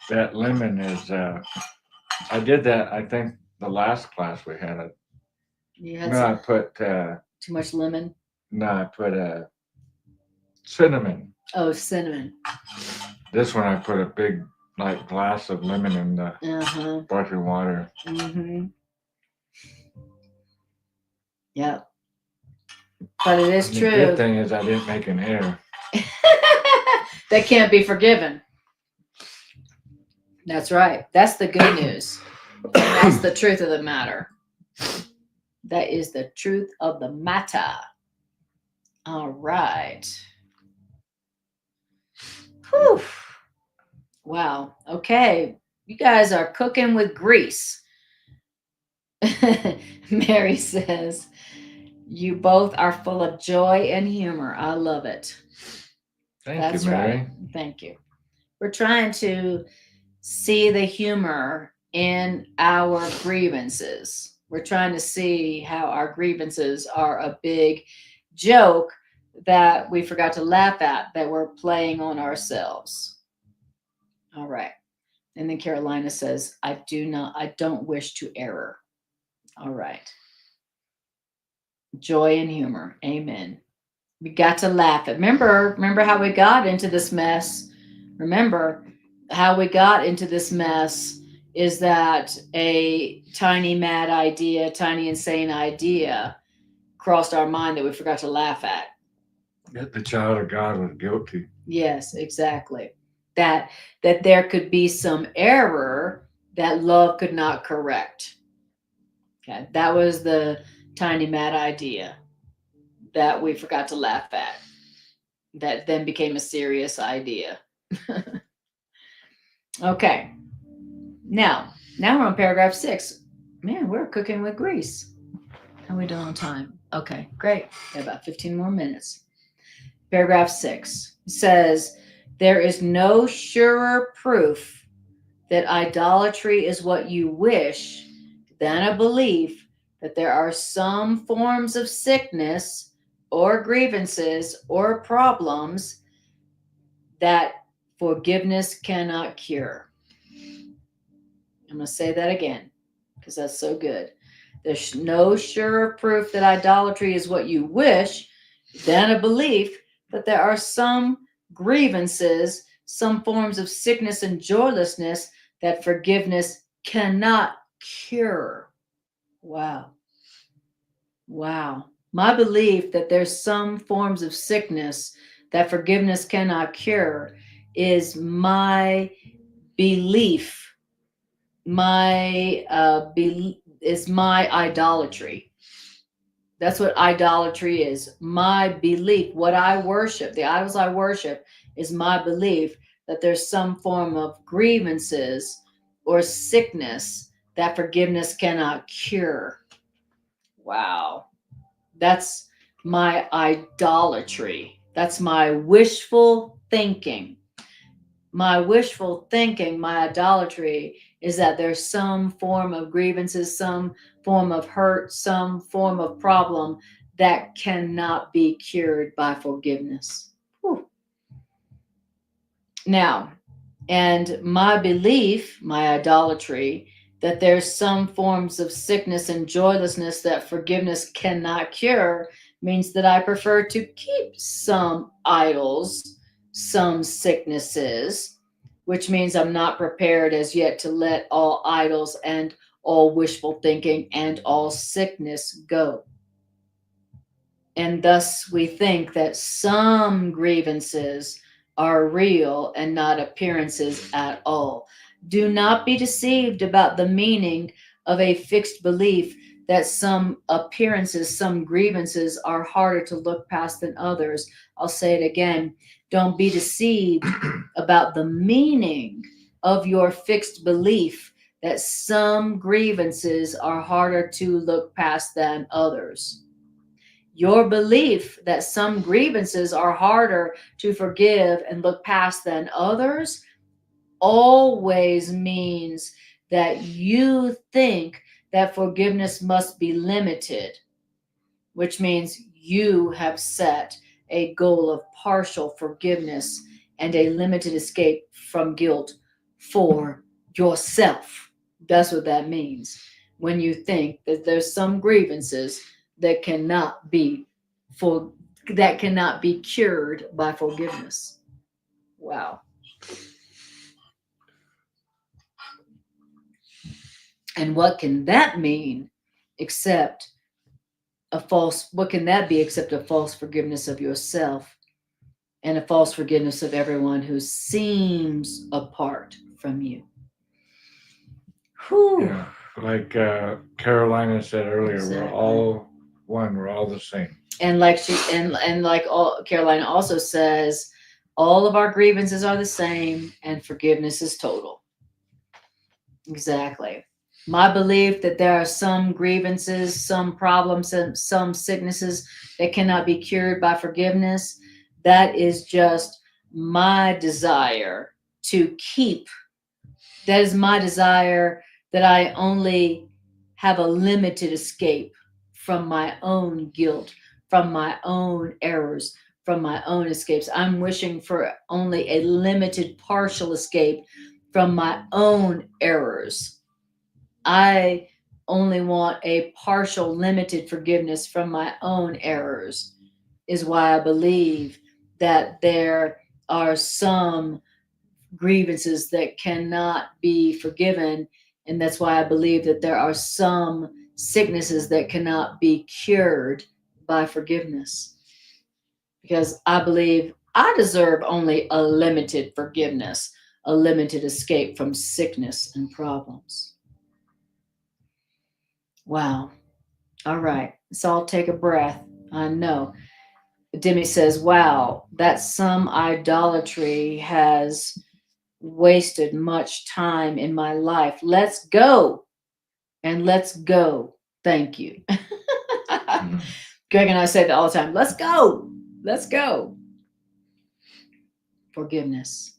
Speaker 2: That lemon is. I did that. I think the last class we had it.
Speaker 1: You had
Speaker 2: No, I put.
Speaker 1: too much lemon.
Speaker 2: No, I put cinnamon.
Speaker 1: Oh, cinnamon.
Speaker 2: This one I put a big like glass of lemon in the sparkling water.
Speaker 1: Mm-hmm. Yep. But it is true.
Speaker 2: The good thing is I didn't make an error.
Speaker 1: That can't be forgiven. That's right. That's the good news. That's the truth of the matter. That is the truth of the matter. All right. Whew. Wow. Okay. You guys are cooking with grease. Mary says, you both are full of joy and humor. I love it.
Speaker 2: Thank you, Mary.
Speaker 1: Right. Thank you. We're trying to see the humor in our grievances. We're trying to see how our grievances are a big joke that we forgot to laugh at, that we're playing on ourselves. All right. And then Carolina says, I don't wish to error. All right. Joy and humor. Amen. We got to laugh at. Remember how we got into this mess. Remember how we got into this mess is that a tiny mad idea, tiny insane idea crossed our mind that we forgot to laugh at.
Speaker 2: That the child of God was guilty.
Speaker 1: Yes, exactly. That there could be some error that love could not correct. Okay, that was the tiny mad idea that we forgot to laugh at. That then became a serious idea. Okay. Now we're on paragraph 6. Man, we're cooking with grease. How are we doing on time? Okay, great. Got about 15 more minutes. Paragraph 6 says, there is no surer proof that idolatry is what you wish than a belief that there are some forms of sickness or grievances or problems that forgiveness cannot cure. I'm going to say that again because that's so good. There's no surer proof that idolatry is what you wish than a belief that there are some grievances, some forms of sickness and joylessness that forgiveness cannot cure. Wow. My belief that there's some forms of sickness that forgiveness cannot cure is my belief. Is my idolatry. That's what idolatry is. My belief, what I worship, the idols I worship, is my belief that there's some form of grievances or sickness that forgiveness cannot cure. Wow. That's my idolatry. That's my wishful thinking. My wishful thinking, my idolatry, is that there's some form of grievances, some form of hurt, some form of problem that cannot be cured by forgiveness. Whew. Now, And my belief, my idolatry, that there's some forms of sickness and joylessness that forgiveness cannot cure means that I prefer to keep some idols, some sicknesses, which means I'm not prepared as yet to let all idols and all wishful thinking and all sickness go. And thus we think that some grievances are real and not appearances at all. Do not be deceived about the meaning of a fixed belief that some appearances, some grievances are harder to look past than others. I'll say it again. Don't be deceived about the meaning of your fixed belief that some grievances are harder to look past than others. Your belief that some grievances are harder to forgive and look past than others always means that you think that forgiveness must be limited, which means you have set a goal of partial forgiveness and a limited escape from guilt for yourself. That's what that means when you think that there's some grievances that cannot be cured by forgiveness. Wow. And what can that mean except what can that be except a false forgiveness of yourself and a false forgiveness of everyone who seems apart from you? Whew.
Speaker 2: Yeah, like Carolina said earlier,
Speaker 1: Exactly.
Speaker 2: we're all one. We're all the same.
Speaker 1: And like all Carolina also says, all of our grievances are the same, and forgiveness is total. Exactly. My belief that there are some grievances, some problems, and some sicknesses that cannot be cured by forgiveness, that is just my desire to keep. That is my desire that I only have a limited escape from my own guilt, from my own errors, from my own escapes. I'm wishing for only a limited partial escape from my own errors. I only want a partial, limited forgiveness from my own errors, is why I believe that there are some grievances that cannot be forgiven. And that's why I believe that there are some sicknesses that cannot be cured by forgiveness. Because I believe I deserve only a limited forgiveness, a limited escape from sickness and problems. Wow. All right. So I'll take a breath. I know. Demi says, wow, that some idolatry has wasted much time in my life. Let's go. And let's go. Thank you. Greg and I say that all the time. Let's go. Let's go. Forgiveness.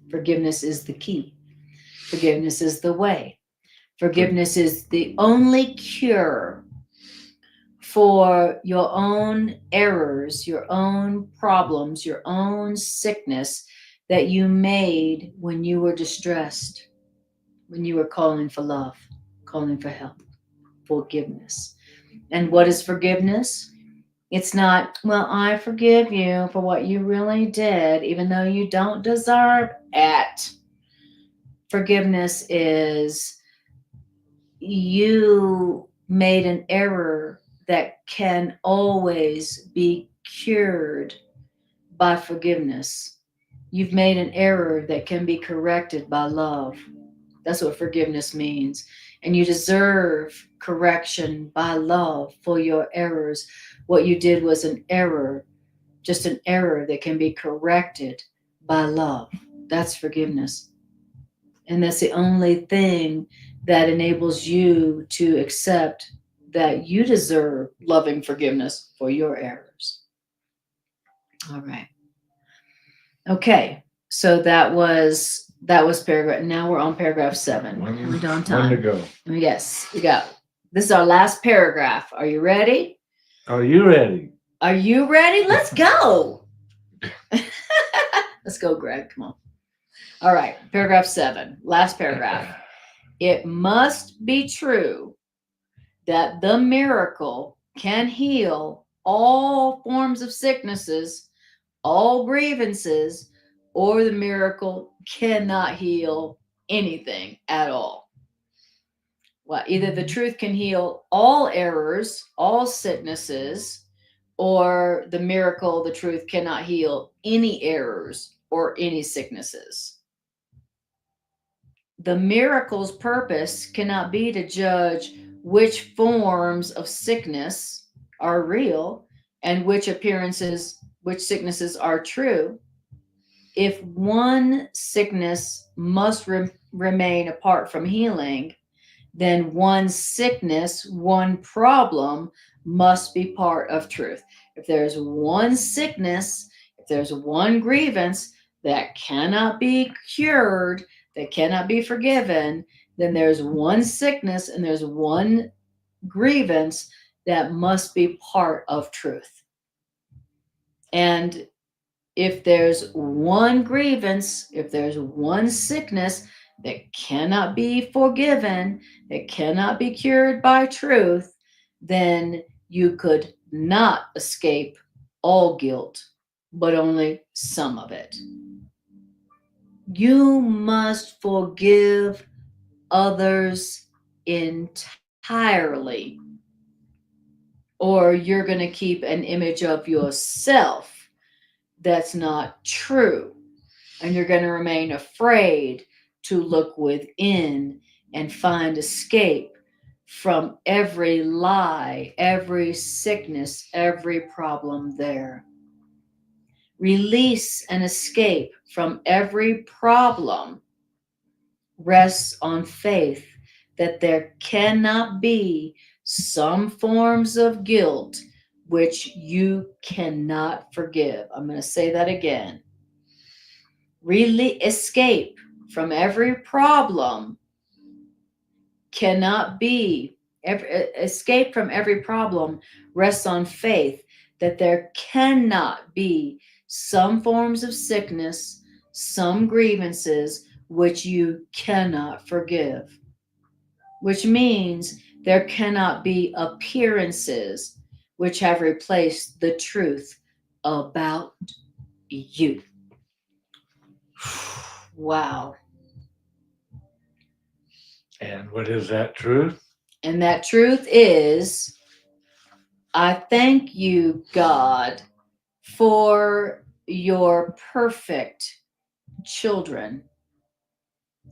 Speaker 1: Forgiveness is the key. Forgiveness is the way. Forgiveness is the only cure for your own errors, your own problems, your own sickness that you made when you were distressed, when you were calling for love, calling for help. Forgiveness. And what is forgiveness? It's not, well, I forgive you for what you really did, even though you don't deserve it. Forgiveness is you made an error that can always be cured by forgiveness. You've made an error that can be corrected by love. That's what forgiveness means. And you deserve correction by love for your errors. What you did was an error, just an error that can be corrected by love. That's forgiveness. And that's the only thing that enables you to accept that you deserve loving forgiveness for your errors. All right. Okay. So that was paragraph. Now we're on paragraph 7. We're done time.
Speaker 2: One to go.
Speaker 1: Yes, we got. This is our last paragraph. Are you ready?
Speaker 2: Are you ready?
Speaker 1: Are you ready? Let's go. Let's go, Greg. Come on. All right, paragraph 7, last paragraph. It must be true that the miracle can heal all forms of sicknesses, all grievances, or the miracle cannot heal anything at all. Well, either the truth can heal all errors, all sicknesses, or the miracle, the truth cannot heal any errors or any sicknesses. The miracle's purpose cannot be to judge which forms of sickness are real and which sicknesses are true. If one sickness must remain apart from healing, then one sickness, one problem must be part of truth. If there's one sickness, if there's one grievance that cannot be cured, that cannot be forgiven, then there's one sickness and there's one grievance that must be part of truth. And if there's one grievance, if there's one sickness that cannot be forgiven, that cannot be cured by truth, then you could not escape all guilt, but only some of it. You must forgive others entirely, or you're going to keep an image of yourself that's not true. And you're going to remain afraid to look within and find escape from every lie, every sickness, every problem there. Release and escape from every problem rests on faith that there cannot be some forms of guilt which you cannot forgive. I'm going to say that again. Really escape from every problem cannot be. Escape from every problem rests on faith that there cannot be some forms of sickness, some grievances which you cannot forgive, which means there cannot be appearances which have replaced the truth about you. Wow.
Speaker 2: And what is that truth?
Speaker 1: And that truth is, I thank you, God, for your perfect children,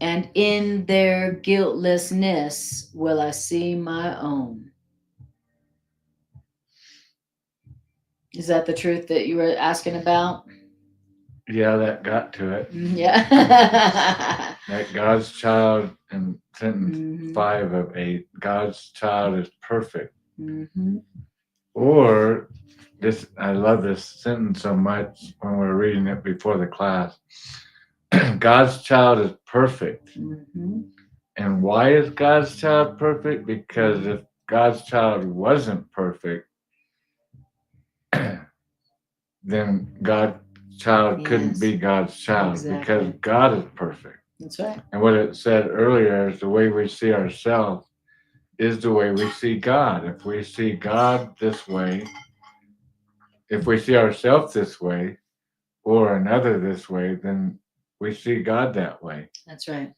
Speaker 1: and in their guiltlessness will I see my own. Is that the truth that you were asking about?
Speaker 2: Yeah, that got to it.
Speaker 1: Yeah.
Speaker 2: That God's child in sentence 5 of 8, God's child is perfect.
Speaker 1: Mm-hmm.
Speaker 2: Or this, I love this sentence so much when we were reading it before the class. God's child is perfect.
Speaker 1: Mm-hmm.
Speaker 2: And why is God's child perfect? Because if God's child wasn't perfect, then God's child couldn't be God's child, because God is perfect.
Speaker 1: That's right.
Speaker 2: And what it said earlier is the way we see ourselves is the way we see God. If we see God this way, if we see ourselves this way, or another this way, then we see God that way.
Speaker 1: That's right.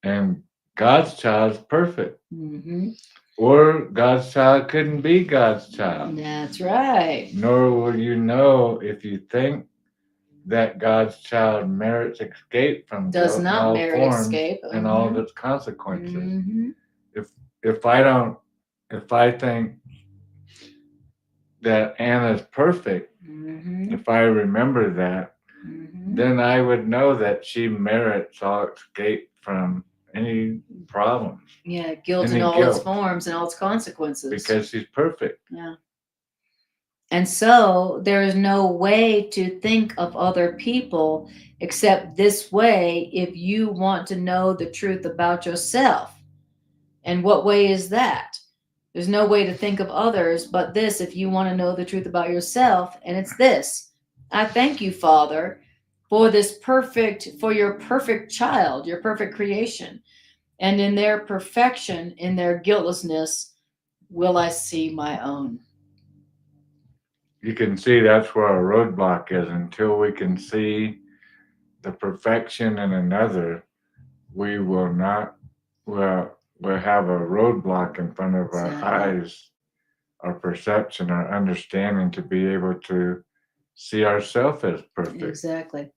Speaker 2: And God's child is perfect.
Speaker 1: Mm-hmm.
Speaker 2: Or God's child couldn't be God's child.
Speaker 1: That's right.
Speaker 2: Nor will you know if you think that God's child merits escape from
Speaker 1: does
Speaker 2: guilt
Speaker 1: not
Speaker 2: in all
Speaker 1: merit
Speaker 2: forms
Speaker 1: escape
Speaker 2: and all of its consequences.
Speaker 1: Mm-hmm.
Speaker 2: If I think that Anna's perfect, if I remember that, then I would know that she merits all escape from any problems.
Speaker 1: Yeah, guilt in all its forms and all its consequences.
Speaker 2: Because she's perfect.
Speaker 1: Yeah. And so there is no way to think of other people except this way if you want to know the truth about yourself. And what way is that? There's no way to think of others but this if you want to know the truth about yourself. And it's this. I thank you, Father, for your perfect child, your perfect creation. And in their perfection, in their guiltlessness, will I see my own.
Speaker 2: You can see that's where our roadblock is. Until we can see the perfection in another, we will not, we'll have a roadblock in front of our eyes, our perception, our understanding to be able to see ourselves as perfect.
Speaker 1: Exactly.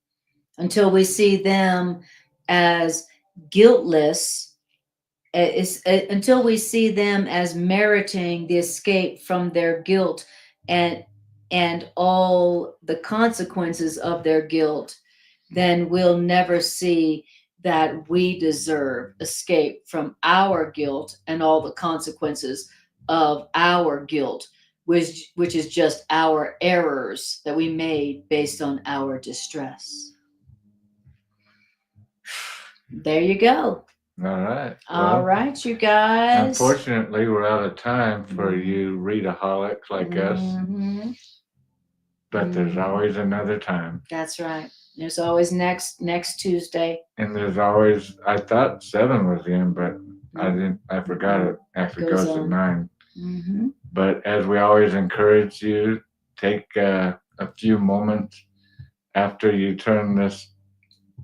Speaker 1: Until we see them as guiltless, until we see them as meriting the escape from their guilt and all the consequences of their guilt, then we'll never see that we deserve escape from our guilt and all the consequences of our guilt, which is just our errors that we made based on our distress. There you go.
Speaker 2: All right.
Speaker 1: All right, you guys.
Speaker 2: Unfortunately, we're out of time for you readaholics like us. But there's always another time.
Speaker 1: That's right. There's always next Tuesday.
Speaker 2: And there's always, I thought 7 was the end, but I forgot it actually goes to 9. But as we always encourage you, take a few moments after you turn this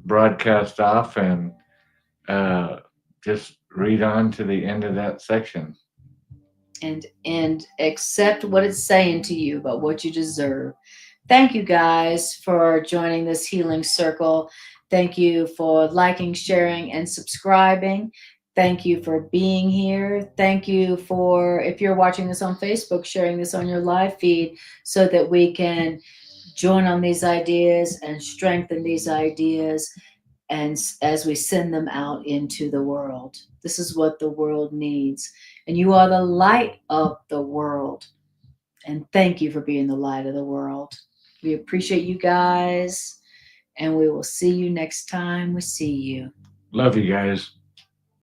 Speaker 2: broadcast off and just read on to the end of that section.
Speaker 1: And accept what it's saying to you about what you deserve. Thank you guys for joining this healing circle. Thank you for liking, sharing, and subscribing. Thank you for being here. Thank you for, if you're watching this on Facebook, sharing this on your live feed so that we can join on these ideas and strengthen these ideas, and as we send them out into the world. This is what the world needs. And you are the light of the world. And thank you for being the light of the world. We appreciate you guys. And we will see you next time we see you.
Speaker 2: Love you guys.